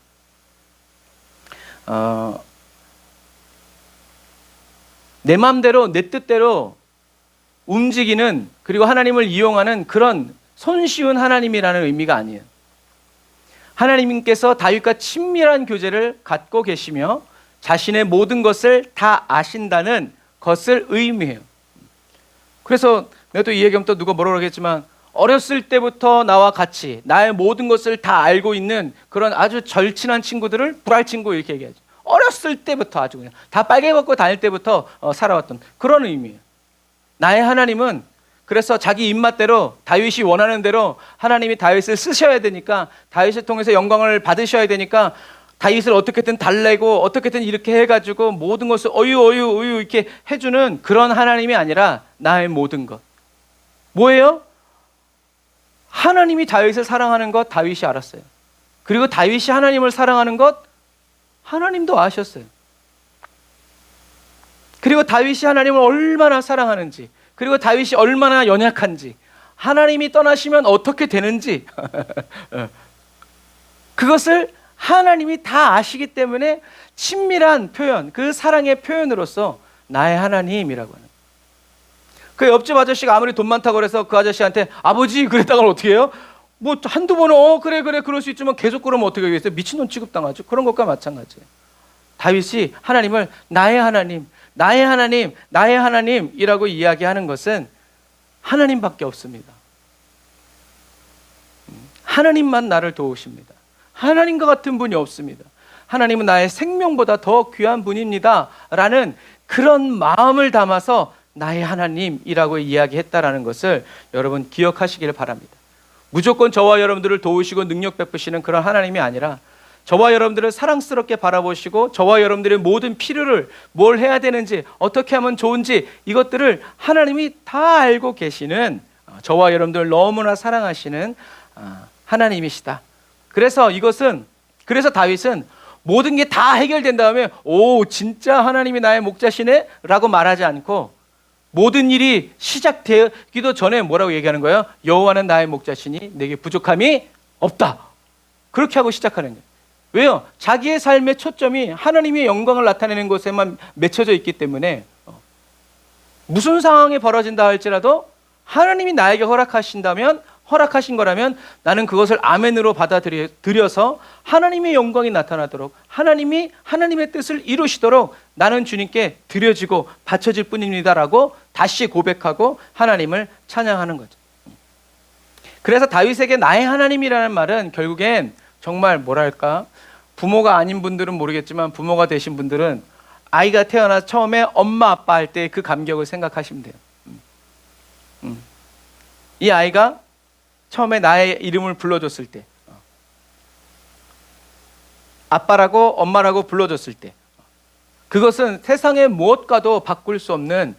내 마음대로 내 뜻대로 움직이는, 그리고 하나님을 이용하는 그런 손쉬운 하나님이라는 의미가 아니에요. 하나님께서 다윗과 친밀한 교제를 갖고 계시며 자신의 모든 것을 다 아신다는 것을 의미해요. 그래서 내가 또 이 얘기하면 또 누가 뭐라 그러겠지만, 어렸을 때부터 나와 같이 나의 모든 것을 다 알고 있는 그런 아주 절친한 친구들을 불알 친구 이렇게 얘기하죠. 어렸을 때부터 아주 그냥 다 빨개 벗고 다닐 때부터 살아왔던 그런 의미예요. 나의 하나님은 그래서 자기 입맛대로 다윗이 원하는 대로 하나님이 다윗을 쓰셔야 되니까, 다윗을 통해서 영광을 받으셔야 되니까 다윗을 어떻게든 달래고 어떻게든 이렇게 해가지고 모든 것을 어유 이렇게 해주는 그런 하나님이 아니라 나의 모든 것. 뭐예요? 하나님이 다윗을 사랑하는 것 다윗이 알았어요. 그리고 다윗이 하나님을 사랑하는 것 하나님도 아셨어요. 그리고 다윗이 하나님을 얼마나 사랑하는지, 그리고 다윗이 얼마나 연약한지, 하나님이 떠나시면 어떻게 되는지 그것을 하나님이 다 아시기 때문에 친밀한 표현, 그 사랑의 표현으로서 나의 하나님이라고 하는. 그 옆집 아저씨가 아무리 돈 많다고 그래서 그 아저씨한테 아버지 그랬다가 어떻게 해요? 뭐 한두 번은 그래 그럴 수 있지만 계속 그러면 어떻게 하겠어요? 미친놈 취급당하죠. 그런 것과 마찬가지예요. 다윗이 하나님을 나의 하나님, 나의 하나님, 나의 하나님이라고 이야기하는 것은 하나님밖에 없습니다. 하나님만 나를 도우십니다. 하나님과 같은 분이 없습니다. 하나님은 나의 생명보다 더 귀한 분입니다 라는 그런 마음을 담아서 나의 하나님이라고 이야기했다라는 것을 여러분 기억하시기를 바랍니다. 무조건 저와 여러분들을 도우시고 능력 베푸시는 그런 하나님이 아니라 저와 여러분들을 사랑스럽게 바라보시고 저와 여러분들의 모든 필요를 뭘 해야 되는지 어떻게 하면 좋은지 이것들을 하나님이 다 알고 계시는 저와 여러분들을 너무나 사랑하시는 하나님이시다. 그래서 다윗은 모든 게 다 해결된 다음에 오 진짜 하나님이 나의 목자시네 라고 말하지 않고 모든 일이 시작되기도 전에 뭐라고 얘기하는 거예요? 여호와는 나의 목자시니 내게 부족함이 없다. 그렇게 하고 시작하는 거예요. 왜요? 자기의 삶의 초점이 하나님의 영광을 나타내는 것에만 맺혀져 있기 때문에 무슨 상황이 벌어진다 할지라도 하나님이 나에게 허락하신 거라면 나는 그것을 아멘으로 받아들여서 하나님의 영광이 나타나도록 하나님의 뜻을 이루시도록 나는 주님께 드려지고 바쳐질 뿐입니다라고 다시 고백하고 하나님을 찬양하는 거죠. 그래서 다윗에게 나의 하나님이라는 말은 결국엔 정말 뭐랄까 부모가 아닌 분들은 모르겠지만 부모가 되신 분들은 아이가 태어나 처음에 엄마 아빠 할 때 그 감격을 생각하시면 돼요. 이 아이가 처음에 나의 이름을 불러줬을 때 아빠라고 엄마라고 불러줬을 때 그것은 세상의 무엇과도 바꿀 수 없는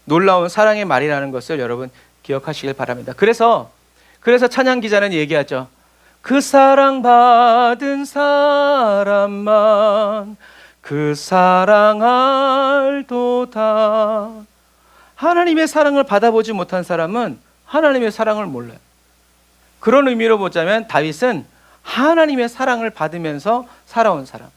놀라운 사랑의 말이라는 것을 여러분 기억하시길 바랍니다. 그래서 찬양 기자는 얘기하죠. 그 사랑받은 사람만 그 사랑 알도다. 하나님의 사랑을 받아보지 못한 사람은 하나님의 사랑을 몰라요. 그런 의미로 보자면 다윗은 하나님의 사랑을 받으면서 살아온 사람.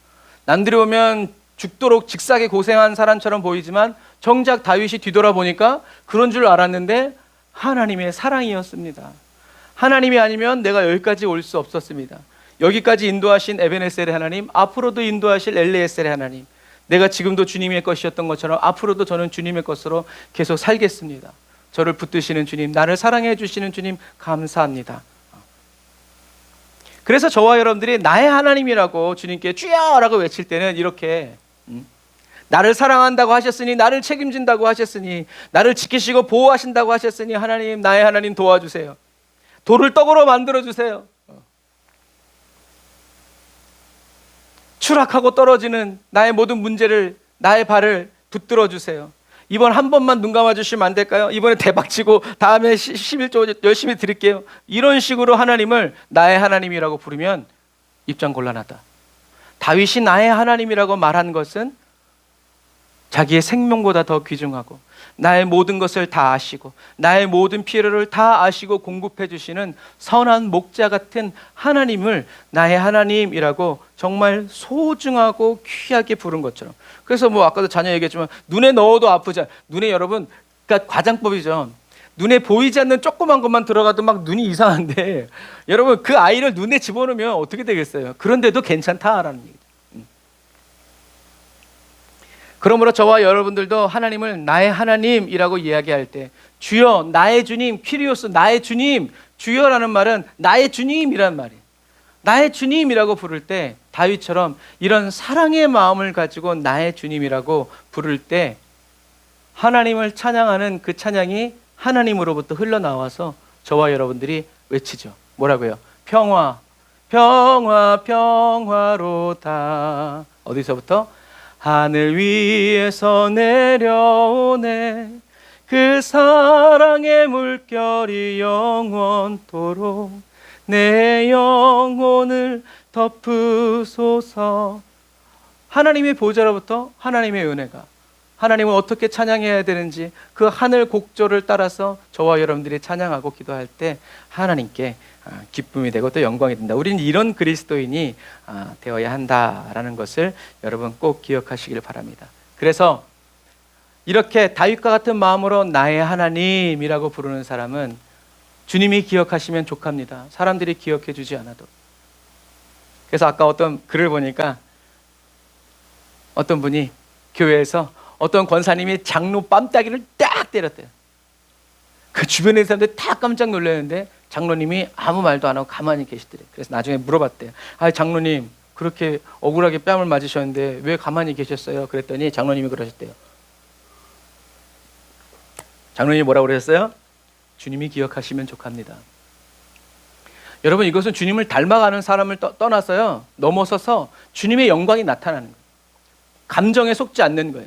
남들이 보면 죽도록 직사게 고생한 사람처럼 보이지만 정작 다윗이 뒤돌아보니까 그런 줄 알았는데 하나님의 사랑이었습니다. 하나님이 아니면 내가 여기까지 올 수 없었습니다. 여기까지 인도하신 에베네셀의 하나님, 앞으로도 인도하실 엘리에셀의 하나님, 내가 지금도 주님의 것이었던 것처럼 앞으로도 저는 주님의 것으로 계속 살겠습니다. 저를 붙드시는 주님, 나를 사랑해 주시는 주님 감사합니다. 그래서 저와 여러분들이 나의 하나님이라고 주님께 주여라고 외칠 때는 이렇게 나를 사랑한다고 하셨으니, 나를 책임진다고 하셨으니, 나를 지키시고 보호하신다고 하셨으니 하나님, 나의 하나님 도와주세요. 돌을 떡으로 만들어주세요. 추락하고 떨어지는 나의 모든 문제를, 나의 발을 붙들어 주세요. 이번 한 번만 눈 감아주시면 안 될까요? 이번에 대박치고 다음에 11조 열심히 드릴게요. 이런 식으로 하나님을 나의 하나님이라고 부르면 입장 곤란하다. 다윗이 나의 하나님이라고 말한 것은 자기의 생명보다 더 귀중하고 나의 모든 것을 다 아시고 나의 모든 필요를 다 아시고 공급해 주시는 선한 목자 같은 하나님을 나의 하나님이라고 정말 소중하고 귀하게 부른 것처럼. 그래서 뭐 아까도 자녀 얘기했지만 눈에 넣어도 아프지. 눈에 여러분 그러니까 과장법이죠. 눈에 보이지 않는 조그만 것만 들어가도 막 눈이 이상한데 여러분 그 아이를 눈에 집어넣으면 어떻게 되겠어요? 그런데도 괜찮다라는 얘기죠. 그러므로 저와 여러분들도 하나님을 나의 하나님이라고 이야기할 때 주여, 나의 주님, 퀴리오스, 나의 주님, 주여라는 말은 나의 주님이란 말이에요. 나의 주님이라고 부를 때 다윗처럼 이런 사랑의 마음을 가지고 나의 주님이라고 부를 때 하나님을 찬양하는 그 찬양이 하나님으로부터 흘러나와서 저와 여러분들이 외치죠. 뭐라고요? 평화, 평화, 평화로다. 어디서부터? 하늘 위에서 내려오네 그 사랑의 물결이 영원토록 내 영혼을 덮으소서. 하나님의 보좌로부터 하나님의 은혜가, 하나님을 어떻게 찬양해야 되는지 그 하늘 곡조를 따라서 저와 여러분들이 찬양하고 기도할 때 하나님께 기쁨이 되고 또 영광이 된다. 우리는 이런 그리스도인이 되어야 한다라는 것을 여러분 꼭 기억하시길 바랍니다. 그래서 이렇게 다윗과 같은 마음으로 나의 하나님이라고 부르는 사람은 주님이 기억하시면 족합니다. 사람들이 기억해 주지 않아도. 그래서 아까 어떤 글을 보니까 어떤 분이 교회에서 어떤 권사님이 장로 뺨따기를 딱 때렸대요. 그 주변에 사람들이 다 깜짝 놀랐는데 장로님이 아무 말도 안 하고 가만히 계시더래요. 그래서 나중에 물어봤대요. 아, 장로님 그렇게 억울하게 뺨을 맞으셨는데 왜 가만히 계셨어요? 그랬더니 장로님이 그러셨대요. 장로님이 뭐라고 그러셨어요? 주님이 기억하시면 족합니다. 여러분, 이것은 주님을 닮아가는 사람을 떠나서요, 넘어서서 주님의 영광이 나타나는 거예요. 감정에 속지 않는 거예요.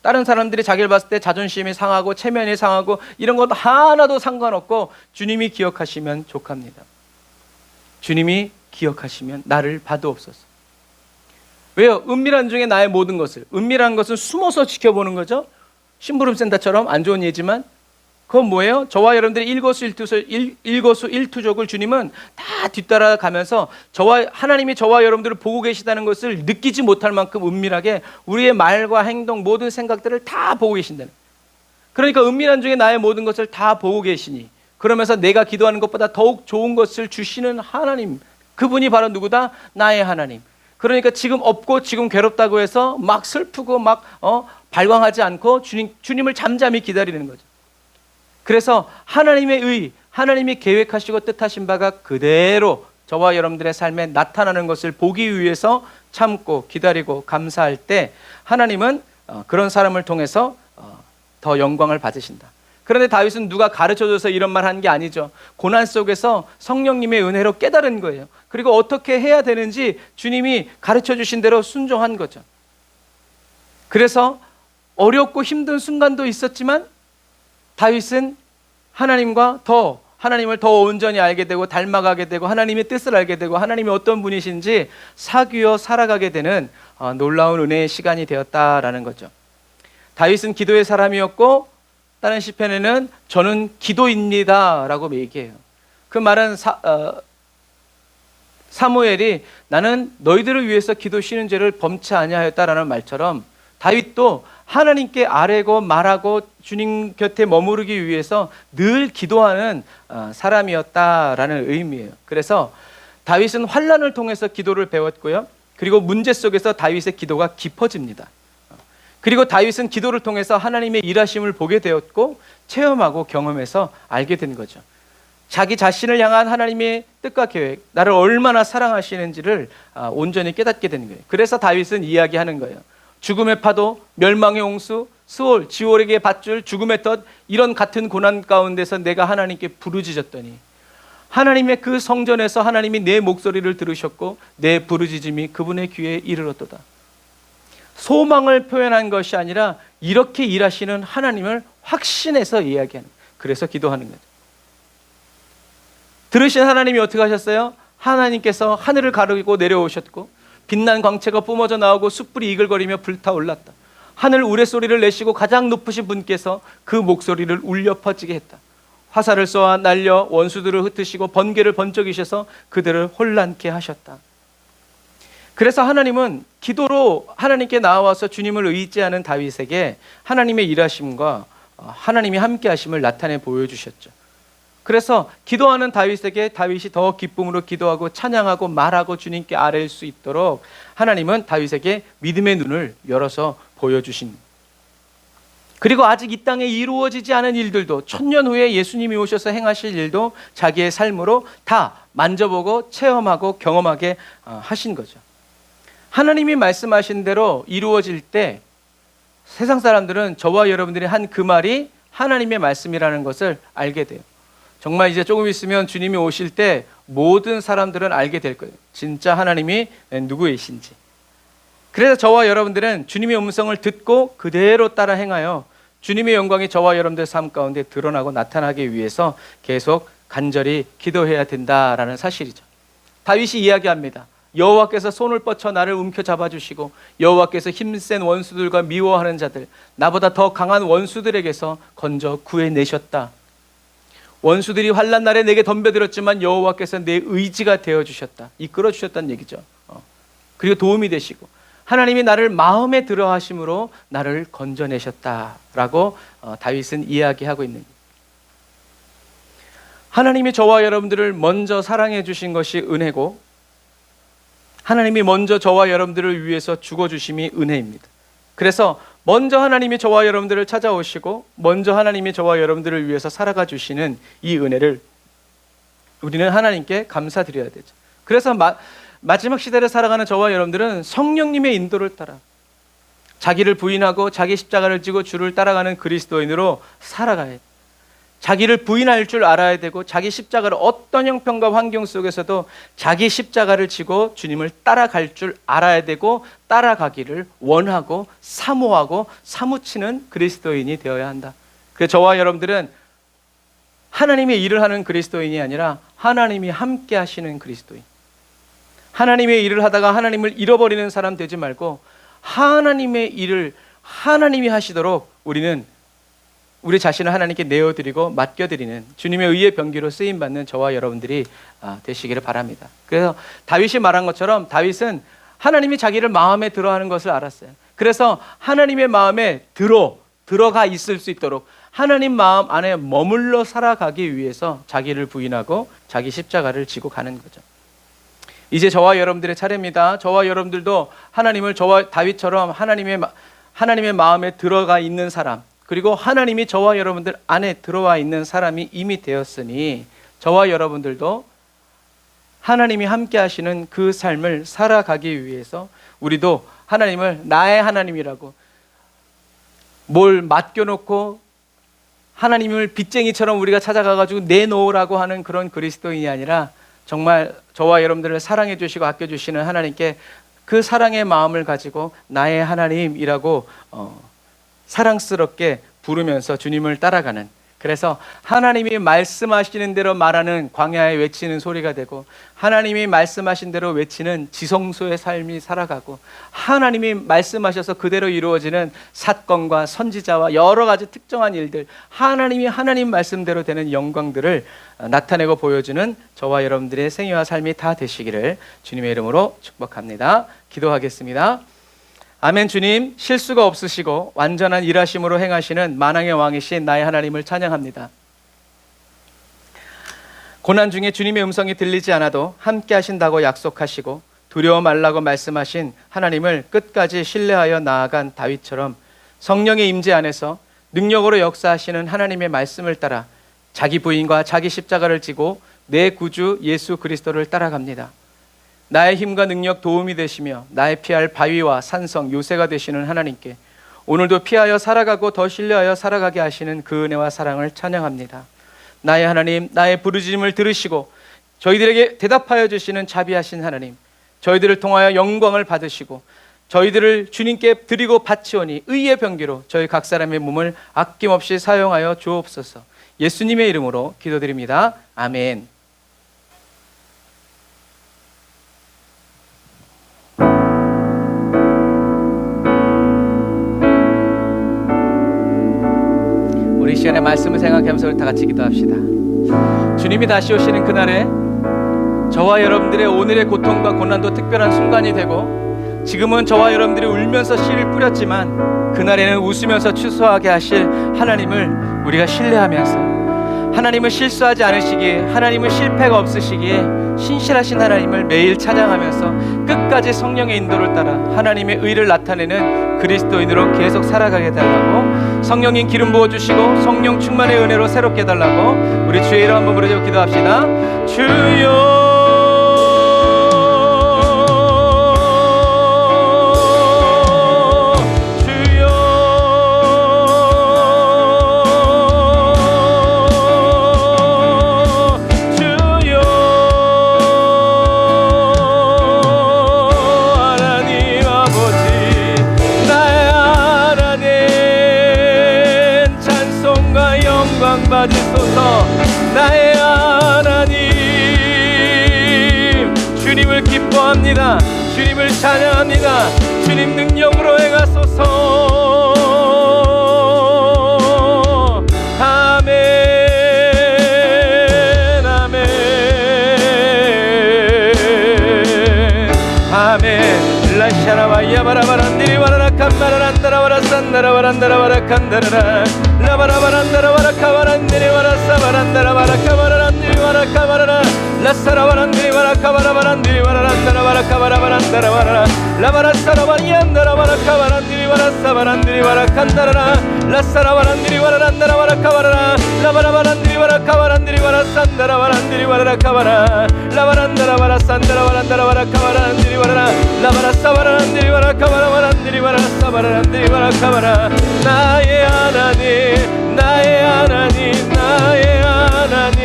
다른 사람들이 자기를 봤을 때 자존심이 상하고 체면이 상하고 이런 것도 하나도 상관없고 주님이 기억하시면 족합니다. 주님이 기억하시면 나를 봐도옵소서. 왜요? 은밀한 중에 나의 모든 것을, 은밀한 것은 숨어서 지켜보는 거죠. 심부름센터처럼 안 좋은 예지만 그건 뭐예요? 저와 여러분들의 일거수일투족을 주님은 다 뒤따라가면서 하나님이 저와 여러분들을 보고 계시다는 것을 느끼지 못할 만큼 은밀하게 우리의 말과 행동, 모든 생각들을 다 보고 계신다는 거예요. 그러니까 은밀한 중에 나의 모든 것을 다 보고 계시니, 그러면서 내가 기도하는 것보다 더욱 좋은 것을 주시는 하나님, 그분이 바로 누구다? 나의 하나님. 그러니까 지금 없고 지금 괴롭다고 해서 막 슬프고 막 발광하지 않고 주님을 잠잠히 기다리는 거죠. 그래서 하나님의 하나님이 계획하시고 뜻하신 바가 그대로 저와 여러분들의 삶에 나타나는 것을 보기 위해서 참고 기다리고 감사할 때 하나님은 그런 사람을 통해서 더 영광을 받으신다. 그런데 다윗은 누가 가르쳐줘서 이런 말 한 게 아니죠. 고난 속에서 성령님의 은혜로 깨달은 거예요. 그리고 어떻게 해야 되는지 주님이 가르쳐 주신 대로 순종한 거죠. 그래서 어렵고 힘든 순간도 있었지만 다윗은 하나님을 더 온전히 알게 되고 닮아가게 되고 하나님의 뜻을 알게 되고 하나님이 어떤 분이신지 사귀어 살아가게 되는 놀라운 은혜의 시간이 되었다라는 거죠. 다윗은 기도의 사람이었고 다른 시편에는 저는 기도입니다 라고 얘기해요. 그 말은 사무엘이 나는 너희들을 위해서 기도 쉬는 죄를 범치 아니하였다라는 말처럼 다윗도 하나님께 아뢰고 말하고 주님 곁에 머무르기 위해서 늘 기도하는 사람이었다라는 의미예요. 그래서 다윗은 환난을 통해서 기도를 배웠고요. 그리고 문제 속에서 다윗의 기도가 깊어집니다. 그리고 다윗은 기도를 통해서 하나님의 일하심을 보게 되었고 체험하고 경험해서 알게 된 거죠. 자기 자신을 향한 하나님의 뜻과 계획, 나를 얼마나 사랑하시는지를 온전히 깨닫게 되는 거예요. 그래서 다윗은 이야기하는 거예요. 죽음의 파도, 멸망의 홍수, 스올, 지올에게 밧줄, 죽음의 덫, 이런 같은 고난 가운데서 내가 하나님께 부르짖었더니 하나님의 그 성전에서 하나님이 내 목소리를 들으셨고 내 부르짖음이 그분의 귀에 이르렀도다. 소망을 표현한 것이 아니라 이렇게 일하시는 하나님을 확신해서 이야기하는 거예요. 그래서 기도하는 거죠. 들으신 하나님이 어떻게 하셨어요? 하나님께서 하늘을 가르고 내려오셨고 빛난 광채가 뿜어져 나오고 숯불이 이글거리며 불타올랐다. 하늘 우레소리를 내시고 가장 높으신 분께서 그 목소리를 울려 퍼지게 했다. 화살을 쏘아 날려 원수들을 흩으시고 번개를 번쩍이셔서 그들을 혼란케 하셨다. 그래서 하나님은 기도로 하나님께 나와서 주님을 의지하는 다윗에게 하나님의 일하심과 하나님이 함께 하심을 나타내 보여주셨죠. 그래서 기도하는 다윗에게 다윗이 더 기쁨으로 기도하고 찬양하고 말하고 주님께 아뢰일 수 있도록 하나님은 다윗에게 믿음의 눈을 열어서 보여주신, 그리고 아직 이 땅에 이루어지지 않은 일들도 천년 후에 예수님이 오셔서 행하실 일도 자기의 삶으로 다 만져보고 체험하고 경험하게 하신 거죠. 하나님이 말씀하신 대로 이루어질 때 세상 사람들은 저와 여러분들이 한 그 말이 하나님의 말씀이라는 것을 알게 돼요. 정말 이제 조금 있으면 주님이 오실 때 모든 사람들은 알게 될 거예요. 진짜 하나님이 누구이신지. 그래서 저와 여러분들은 주님의 음성을 듣고 그대로 따라 행하여 주님의 영광이 저와 여러분들 삶 가운데 드러나고 나타나기 위해서 계속 간절히 기도해야 된다라는 사실이죠. 다윗이 이야기합니다. 여호와께서 손을 뻗쳐 나를 움켜잡아 주시고 여호와께서 힘센 원수들과 미워하는 자들, 나보다 더 강한 원수들에게서 건져 구해내셨다. 원수들이 환난 날에 내게 덤벼들었지만 여호와께서 내 의지가 되어주셨다. 이끌어 주셨다는 얘기죠. 그리고 도움이 되시고 하나님이 나를 마음에 들어 하심으로 나를 건져내셨다라고 다윗은 이야기하고 있는 거예요. 하나님이 저와 여러분들을 먼저 사랑해 주신 것이 은혜고, 하나님이 먼저 저와 여러분들을 위해서 죽어주심이 은혜입니다. 그래서 먼저 하나님이 저와 여러분들을 찾아오시고 먼저 하나님이 저와 여러분들을 위해서 살아가 주시는 이 은혜를 우리는 하나님께 감사드려야 되죠. 그래서 마지막 시대를 살아가는 저와 여러분들은 성령님의 인도를 따라 자기를 부인하고 자기 십자가를 지고 주를 따라가는 그리스도인으로 살아가야 해요. 자기를 부인할 줄 알아야 되고, 자기 십자가를 어떤 형편과 환경 속에서도 자기 십자가를 지고 주님을 따라갈 줄 알아야 되고, 따라가기를 원하고 사모하고 사무치는 그리스도인이 되어야 한다. 그래서 저와 여러분들은 하나님의 일을 하는 그리스도인이 아니라 하나님이 함께 하시는 그리스도인, 하나님의 일을 하다가 하나님을 잃어버리는 사람 되지 말고 하나님의 일을 하나님이 하시도록 우리 자신을 하나님께 내어드리고 맡겨드리는 주님의 의의 병기로 쓰임받는 저와 여러분들이 되시기를 바랍니다. 그래서 다윗이 말한 것처럼 다윗은 하나님이 자기를 마음에 들어하는 것을 알았어요. 그래서 하나님의 마음에 들어가 있을 수 있도록 하나님 마음 안에 머물러 살아가기 위해서 자기를 부인하고 자기 십자가를 지고 가는 거죠. 이제 저와 여러분들의 차례입니다. 저와 여러분들도 하나님을 저와 다윗처럼 하나님의 마음에 들어가 있는 사람, 그리고 하나님이 저와 여러분들 안에 들어와 있는 사람이 이미 되었으니 저와 여러분들도 하나님이 함께 하시는 그 삶을 살아가기 위해서 우리도 하나님을 나의 하나님이라고 뭘 맡겨놓고 하나님을 빚쟁이처럼 우리가 찾아가가지고 내놓으라고 하는 그런 그리스도인이 아니라 정말 저와 여러분들을 사랑해 주시고 아껴 주시는 하나님께 그 사랑의 마음을 가지고 나의 하나님이라고 사랑스럽게 부르면서 주님을 따라가는, 그래서 하나님이 말씀하시는 대로 말하는 광야에 외치는 소리가 되고, 하나님이 말씀하신 대로 외치는 지성소의 삶이 살아가고, 하나님이 말씀하셔서 그대로 이루어지는 사건과 선지자와 여러 가지 특정한 일들, 하나님이 하나님 말씀대로 되는 영광들을 나타내고 보여주는 저와 여러분들의 생애와 삶이 다 되시기를 주님의 이름으로 축복합니다. 기도하겠습니다. 아멘. 주님, 실수가 없으시고 완전한 일하심으로 행하시는 만왕의 왕이신 나의 하나님을 찬양합니다. 고난 중에 주님의 음성이 들리지 않아도 함께 하신다고 약속하시고 두려워 말라고 말씀하신 하나님을 끝까지 신뢰하여 나아간 다윗처럼 성령의 임재 안에서 능력으로 역사하시는 하나님의 말씀을 따라 자기 부인과 자기 십자가를 지고 내 구주 예수 그리스도를 따라갑니다. 나의 힘과 능력 도움이 되시며 나의 피할 바위와 산성 요새가 되시는 하나님께 오늘도 피하여 살아가고 더 신뢰하여 살아가게 하시는 그 은혜와 사랑을 찬양합니다. 나의 하나님, 나의 부르짖음을 들으시고 저희들에게 대답하여 주시는 자비하신 하나님, 저희들을 통하여 영광을 받으시고 저희들을 주님께 드리고 바치오니 의의 병기로 저희 각 사람의 몸을 아낌없이 사용하여 주옵소서. 예수님의 이름으로 기도드립니다. 아멘. 우리 시간에 말씀을 생각하면서 우리 다 같이 기도합시다. 주님이 다시 오시는 그날에 저와 여러분들의 오늘의 고통과 고난도 특별한 순간이 되고, 지금은 저와 여러분들이 울면서 씨를 뿌렸지만 그날에는 웃으면서 추수하게 하실 하나님을 우리가 신뢰하면서, 하나님은 실수하지 않으시기에, 하나님은 실패가 없으시기에 신실하신 하나님을 매일 찬양하면서 끝까지 성령의 인도를 따라 하나님의 의를 나타내는 그리스도인으로 계속 살아가게 해달라고, 성령님 기름 부어주시고 성령 충만의 은혜로 새롭게 해달라고 우리 주의 이름 한번 부르짖어 기도합시다. 주여, 받으소서. 나의 하나님, 주님을 기뻐합니다. 주님을 찬양합니다. 주님 능력으로 행하소서. 아멘, 아멘, 아멘. 라샤라와 야바라바란디리 와라라 칸바라란다라 와라산다라 와란다라 와라칸다라라 라바라바란다라 와라카바란디리 와라사바란다라 와라카바라란디리 와라카바라라 라사라바란디리 와라카바라바란디리 와라란다라 와라카바라바란다라 와라라 라바라사라바리안다라 와라카바란디리 와라사바란디리 와라칸다라라 라사라바란디리 와라란다라 와라카바라라 라바라바란디리 와라카바란디리 와라산다라 와란디리 와라카바라 라바란다라 와라산다라 와란다라 와라카바란디리 와라라 라바라사바란디리 와라카바라바란디리 와라사바란디리 와라카바라 나의 하나님 나의 하나님 나의 하나님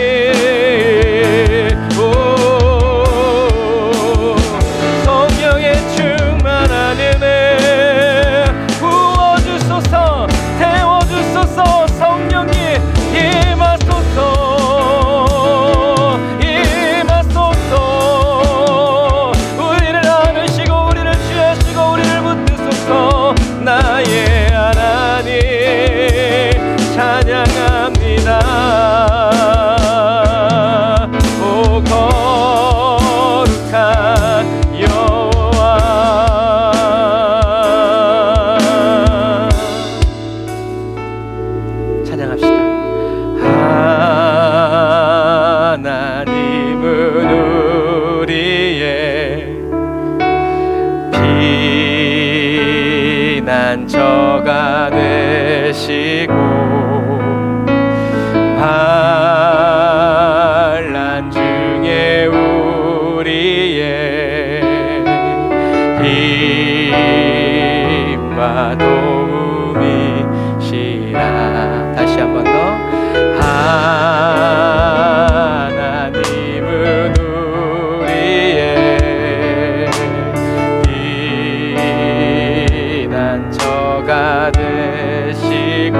성령의 충만한 은혜 부어주소서 태워주소서 성령이 임하소서 임하소서 우리를 안으시고 우리를 취하시고 우리를 붙드소서 나의 하나님 찬양합니다. 오 거룩한 여호와 찬양합시다. 하나님은 우리의 피난처가 되시고 환난 중에 우리의 힘과 도움이시라. 다시 한 번 더. 하나님은 우리의 피난처가 되시고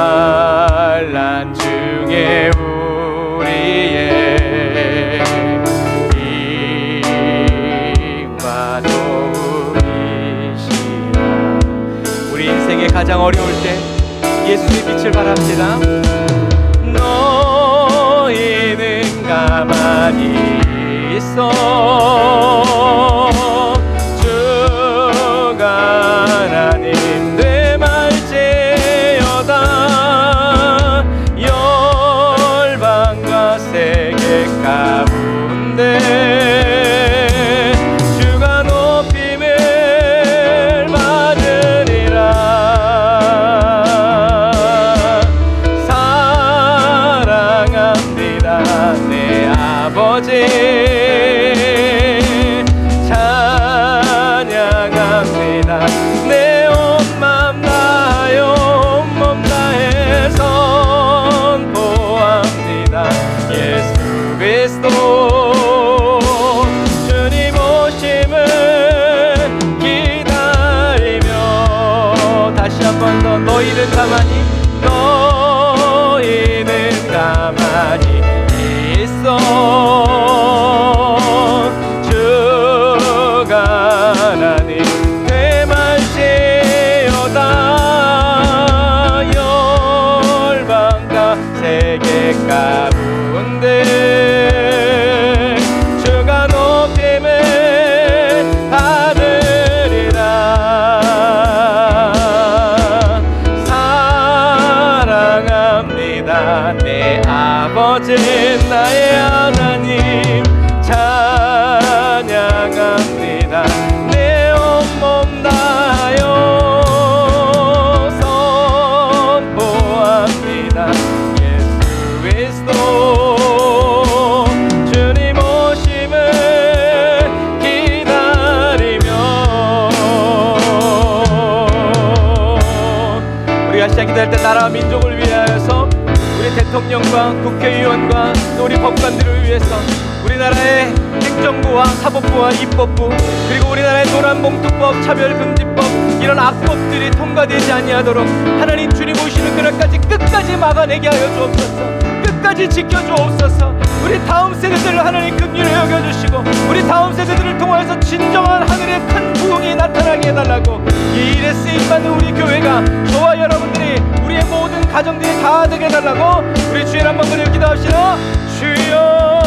환난 중에 우리의 힘과 도움이시라. 우리 인생의 가장 어려울 때 예수의 빛을 바랍니다. 너희는 가만히 있어 주가 하나님 되말지어다. 열방과 세계 가운데 주가 높임을 받으리라. 사랑합니다 내 아버지 찬양합니다. 내 온맘 다하여 온몸 다해 선포합니다. 예수 그리스도 주님 오심을 기다리며 다시 한 번 더 너희는 가만히 너희는 가만히 있어 주가 하나님 되말지어다. 열방과 세계 가운데 주가 높임을 받으리라. 사랑합니다 내 아버지 나의 하나님 찬양합니다. 내 온몸 다하여 선포합니다. 예수 그리스도 주님 오심을 기다리며 우리가 시작 기다릴 때 나라와 민족을 위하여서 우리 대통령과 국회의원과 또 우리 법관들을 위해서 우리나라의 행정부와 사법부와 입법부 그리고 우리나라의 노란봉투법 차별금지법 이런 악법들이 통과되지 아니하도록 하나님 주님 오시는 그날까지 끝까지 막아내게 하여 주옵소서. 끝까지 지켜주옵소서. 우리 다음 세대들을 하나님 긍휼히 여겨주시고 우리 다음 세대들을 통하여서 진정한 하늘의 큰 부흥이 나타나게 해달라고 이 일에 쓰임받는 우리 교회가 저와 여러분들이 우리의 모든 가정들이 다 되게 해달라고 우리 주일 한번 그리고 기도합시다. 주여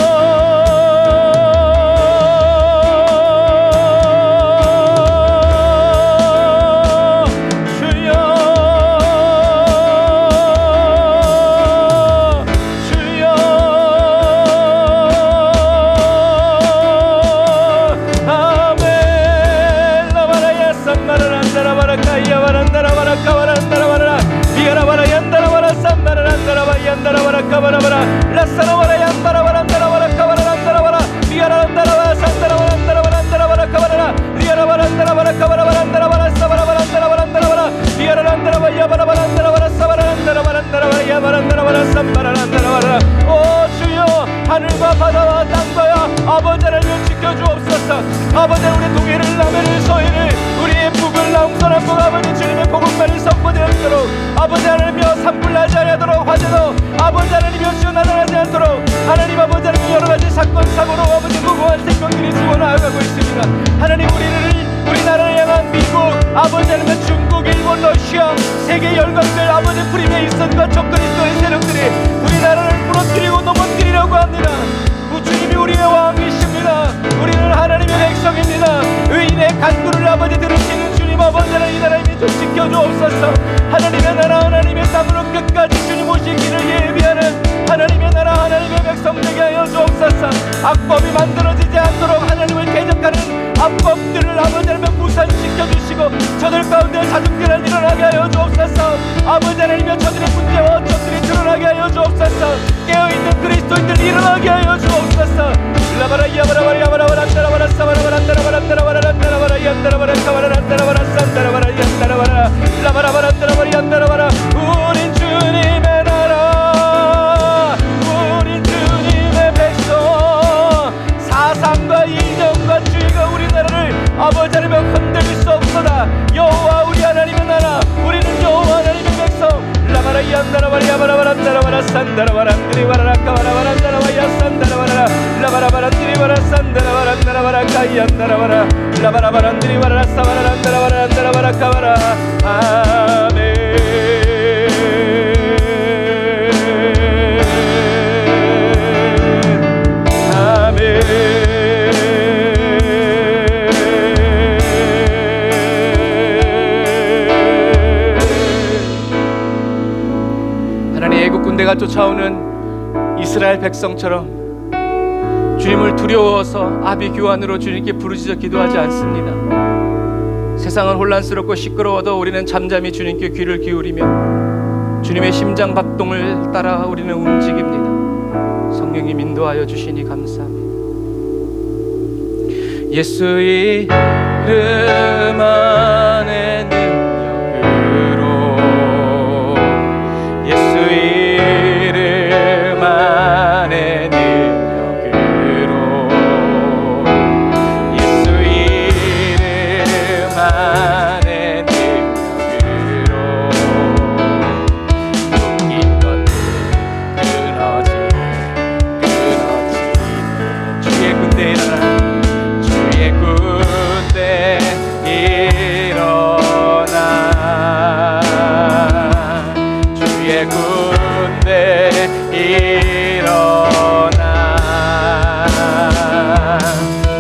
카바라바라 라사라바라 얀바라바라 안다라바라 카바라 안다라바라 리아라 안다라바라 산다라바라 안다라바라 안다라바라 카바라라 리아라바라 안다라바라 카바라바라 안다라바라 사바라바라 안다라바라 안다라바라 리아라 안다라바라 야바라바라 안다라바라 사바라 안다라바라 안다라바라 야바라 안다라바라 삼바라 안다라바라. 오 주여, 하늘과 바다와 땅과야 아버지 하나님을 지켜주옵소서. 아버지 우리 동해를 남해를 서해를 우리의 북을 남서남북 아버지 주님의 복음만이 선포되었도록 아버지 하나님이여 산불나지 않도록 화재도 아버지 하나님이여 주여 나타나지 않도록 하나님 아버지 하나님 여러가지 사건 사고로 아버지 무고한 생명들이 죽어나가고 있습니다. 하나님 우리나라를 향한 미국 아버지 하나님 중국 일본 러시아 세계 열강들 아버지 프리메이슨과 적그리스도의 세력들이 우리나라를 무너뜨리고 넘어뜨리려고 합니다. 주님이 우리의 왕이십니다. 우리는 하나님의 백성입니다. 의인의 간구를 아버지 들으시는 주님 아버지 하나님 이 나라를 좀 지켜주옵소서. 하나님의 나라 하나님의 땅으로 끝까지 주님 오시기를 예비하는 하나님의 나라 하나님의 백성 되게 하여 주옵소서. 악법이 만들어지지 않도록 하나님을 대적하는 악법들을 아버지 하나님 무산시켜 주시고 저들 가운데 사중대를 일어나게 하여 주옵소서. 아버지 하나님의 저들의 문제와 어쩌들이 드러나게 하여 주옵소서. 깨어있는 그리스도인들 일어나게 하여 주옵소서. 라바라 야바라바라 야바라바라 안다라바라 사바라바라 안다라바라 안다라바라 안다라바라 안다라바라 사바라라 안다라바라 산다라바라 안다라바라 라바라바라 안다라바라 안다라바라. 우린 주님의 나라 우린 주님의 백성 사상과 이념과 주의가 우리나라를 아버지 하나님 흔들릴 수 없소다. 여호와 우리 하나님의 나라 우리는 여호와 하나님의 백성 라바라 이안다라바라 야바라바라 안다라바라 산다라바라 안드리바라 카바라바라 안다라바야 산다라바라 라바라바라 안드리바라 산다라바라 안다라바라 카이안다라바라 라바라바라 안드리바라 사바라 안다라바라 안다라바라 카바라. 아멘. 애국 군대가 쫓아오는 이스라엘 백성처럼 주님을 두려워서 아비규환으로 주님께 부르짖어 기도하지 않습니다. 세상은 혼란스럽고 시끄러워도 우리는 잠잠히 주님께 귀를 기울이며 주님의 심장 박동을 따라 우리는 움직입니다. 성령님 인도하여 주시니 감사합니다. 예수 이름 안에 능력으로 예수 이름 안에 능력으로 예수 이름 안에 능력으로 묶인 것들 끊어지네 주의 군대 일어나 주의 군대 일어나 주의 군대 일어나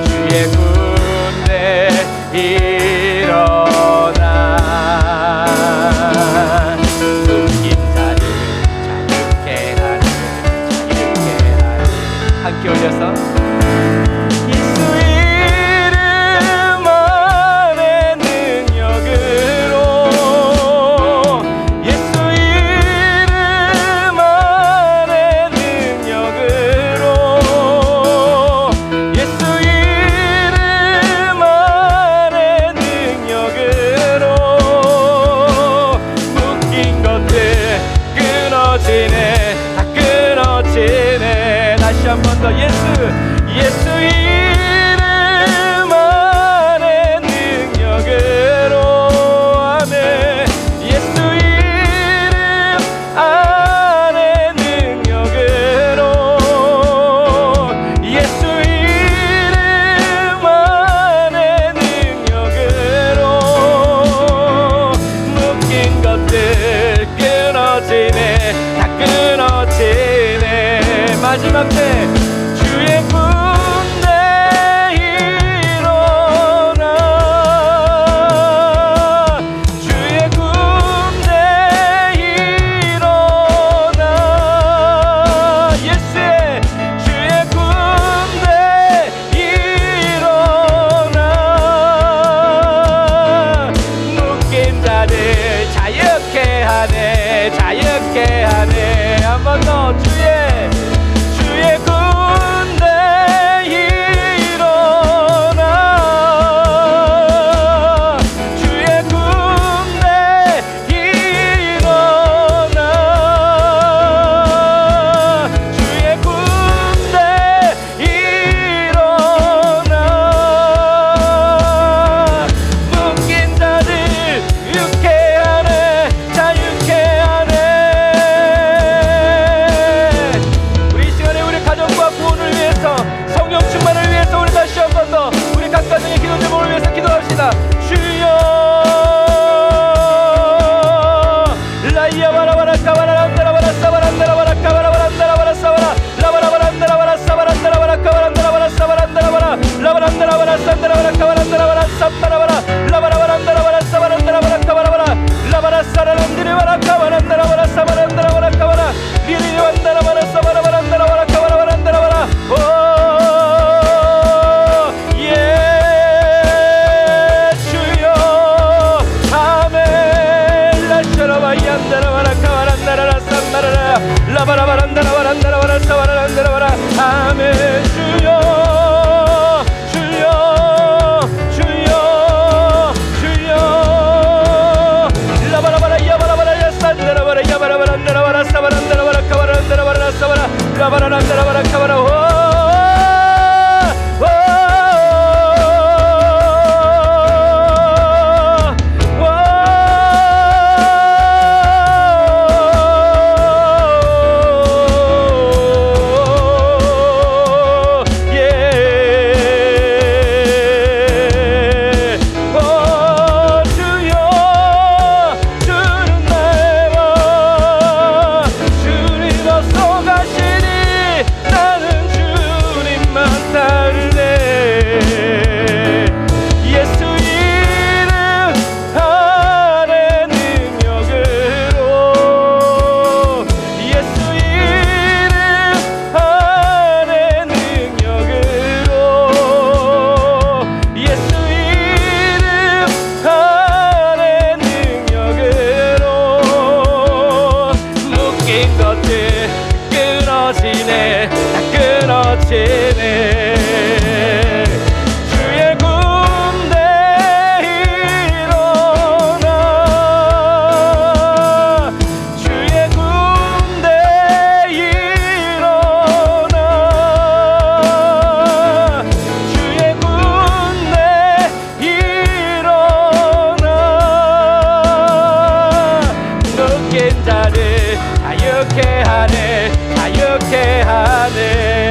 주의 군대 일어나 묶인 자를 자유케 하는 함께 올려서 예수 이름 안에 능력으로 예수 이름 안에 능력으로 예수 이름 안에 능력으로 묶인 것들 끊어지네 다 끊어지네. 다시 한 번 더 예수 이름 안에 능력으로 아멘. 예수 이름 안에 능력으로 예수 이름 안에 능력으로 묶인 것들 끊어지네 다 끊어지네. 마지막 때 주의 군대 일어나 주의 군대 일어나 예수의 주의 군대 일어나 묶인 자를 자유케 하네 한 번 더 주의 야바라바라 카바라란다라바라 사바란다라바라 카바라바란다라바라 사바라 라바라바란다라바라 사바란다라바라 카바란다라바라 사바란다라바라 라바란다라바라 산다라바라 카바란다라바라 삽다라바라 라바라바란다라바라 사바란다라바라 카바라바라 라바라 사라란디리바라 카바란다라바라 사바란다라바라 카바라 리리완다라바라 사바라바란다라바라 카바라바란다라바라 라바라바란다라바란다라바라 사바란다라바라 아멘. 주여 주여 주여 주여 라바라바라 야바라바라 야산다라바라 야바라바란다라바라 사바란다라바라 카바란다라바라 사바라 라바라란다라바라 카바라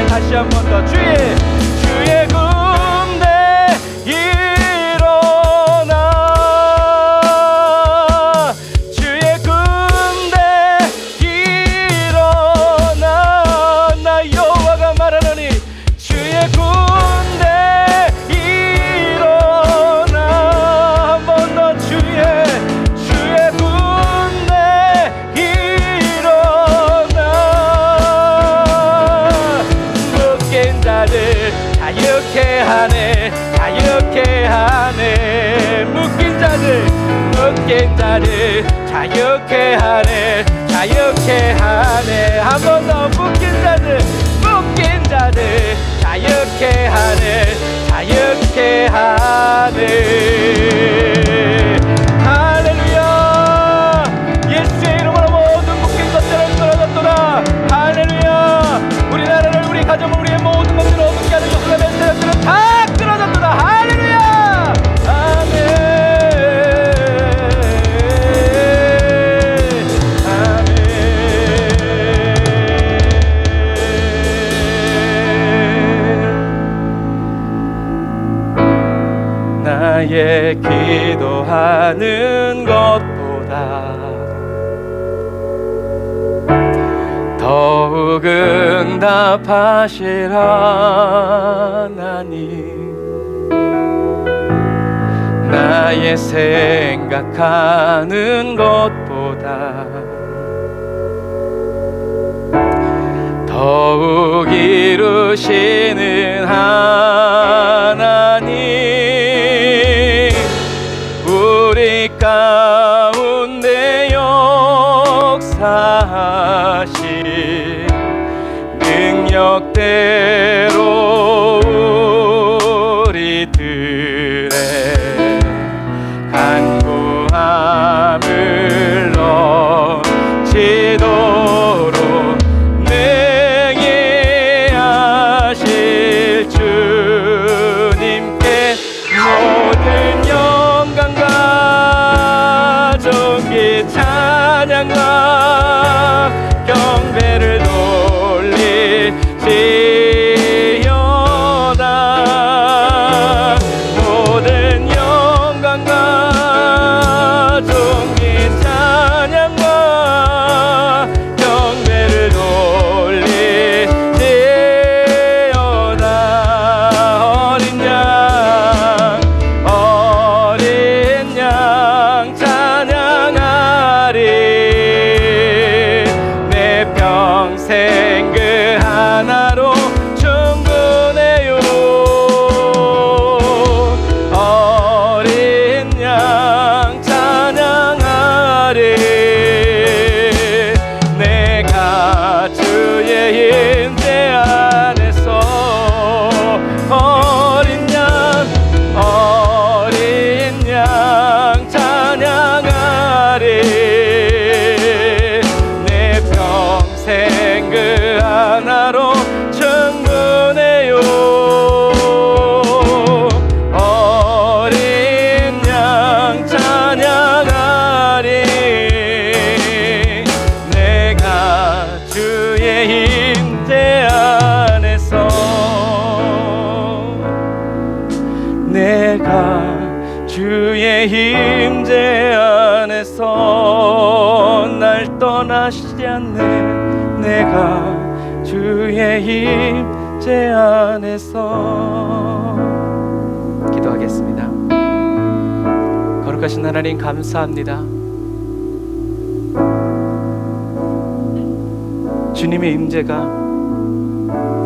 다시 한 번 더 주의 군대 일어나 주의 군대 일어나 나 여호와가 말하노니 주의 군대 일어나 한 번 더 주의 군대 일어나 자들 자유케 하네 자유케 하네 묶인 자들 자유케 하네 자유케 하네 한 번 더 묶인 자들 자유케 하네 자유케 하네 할렐루야. 예수의 이름으로 모든 묶인 것들은 끊어졌도다. 할렐루야. 우리 나라를 우리 가정을 우리의 모든 것들을 어둡게 하는 요술의 세력들은 다 끊어졌도다. 할렐루야. 아멘. 나의 기도하는 것보다 더욱 응답하실 하나님 나의 생각하는 것보다 더욱 이루시는 하나님 우리 가운데 역사하신 능력대로 우리들의 간구함을 넘치도록 능히 하실 주님께 모든 영광과 존귀 찬양과 경배를 돌리시오다. 모든 영광과 존귀 찬양과 변하시지 않는 내가 주의 힘 제 안에서. 기도하겠습니다. 거룩하신 하나님 감사합니다. 주님의 임재가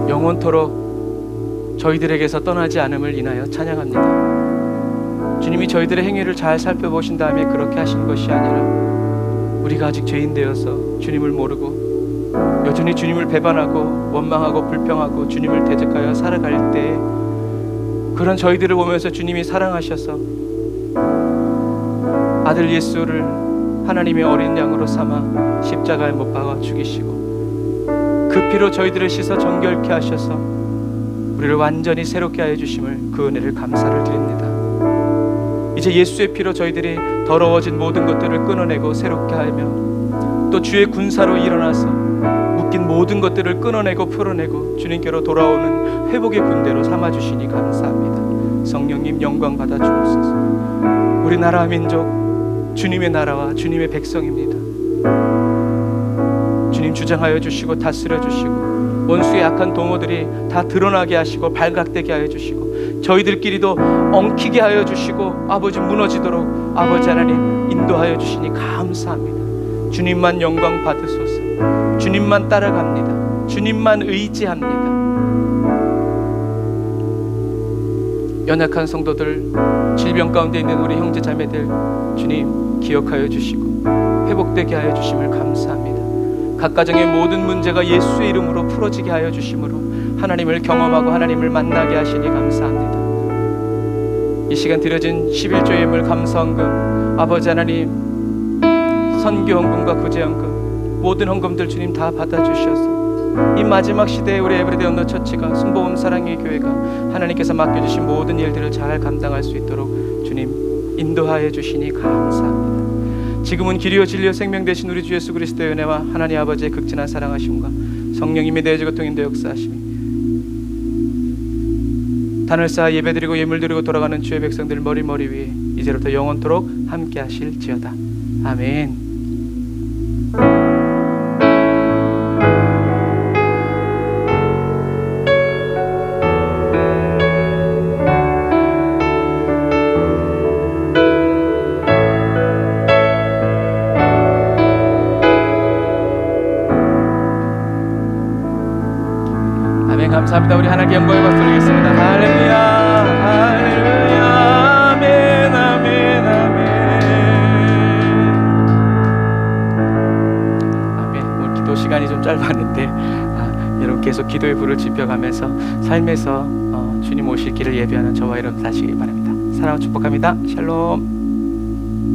영원토록 저희들에게서 떠나지 않음을 인하여 찬양합니다. 주님이 저희들의 행위를 잘 살펴보신 다음에 그렇게 하신 것이 아니라 우리가 아직 죄인 되어서 주님을 모르고 여전히 주님을 배반하고 원망하고 불평하고 주님을 대적하여 살아갈 때 그런 저희들을 보면서 주님이 사랑하셔서 아들 예수를 하나님의 어린 양으로 삼아 십자가에 못 박아 죽이시고 그 피로 저희들을 씻어 정결케 하셔서 우리를 완전히 새롭게 하여 주심을 그 은혜를 감사를 드립니다. 이제 예수의 피로 저희들이 더러워진 모든 것들을 끊어내고 새롭게 하며 또 주의 군사로 일어나서 묶인 모든 것들을 끊어내고 풀어내고 주님께로 돌아오는 회복의 군대로 삼아주시니 감사합니다. 성령님 영광 받아 주옵소서. 우리 나라 민족 주님의 나라와 주님의 백성입니다. 주님 주장하여 주시고 다스려 주시고 원수의 악한 동호들이 다 드러나게 하시고 발각되게 하여 주시고 저희들끼리도 엉키게 하여 주시고 아버지 무너지도록 아버지 하나님 인도하여 주시니 감사합니다. 주님만 영광 받으소서. 주님만 따라갑니다. 주님만 의지합니다. 연약한 성도들, 질병 가운데 있는 우리 형제 자매들 주님 기억하여 주시고 회복되게 하여 주심을 감사합니다. 각 가정의 모든 문제가 예수의 이름으로 풀어지게 하여 주심으로 하나님을 경험하고 하나님을 만나게 하시니 감사합니다. 이 시간 드려진 11조 예물 감사헌금 아버지 하나님 선교헌금과 구제헌금 모든 헌금들 주님 다 받아주셔서 이 마지막 시대에 우리 에브리데이 언더처치가 순복음 사랑의 교회가 하나님께서 맡겨주신 모든 일들을 잘 감당할 수 있도록 주님 인도하여 주시니 감사합니다. 지금은 길이요 진리요 생명 되신 우리 주 예수 그리스도의 은혜와 하나님 아버지의 극진한 사랑하심과 성령님의 내주고 통인도 역사하심이 단을 쌓아 예배드리고 예물드리고 돌아가는 주의 백성들 머리 위에 이제부터 영원토록 함께 하실지어다. 아멘. 감사합니다. 우리 하나님께 영광의 박수 드리겠습니다. 할렐루야, 할렐루야, 아멘, 아멘, 아멘. 아멘. 오늘 기도 시간이 좀 짧았는데 여러분 계속 기도의 불을 지펴가면서 삶에서 주님 오실 길을 예비하는 저와 여러분 되시기 바랍니다. 사랑하고 축복합니다. 샬롬.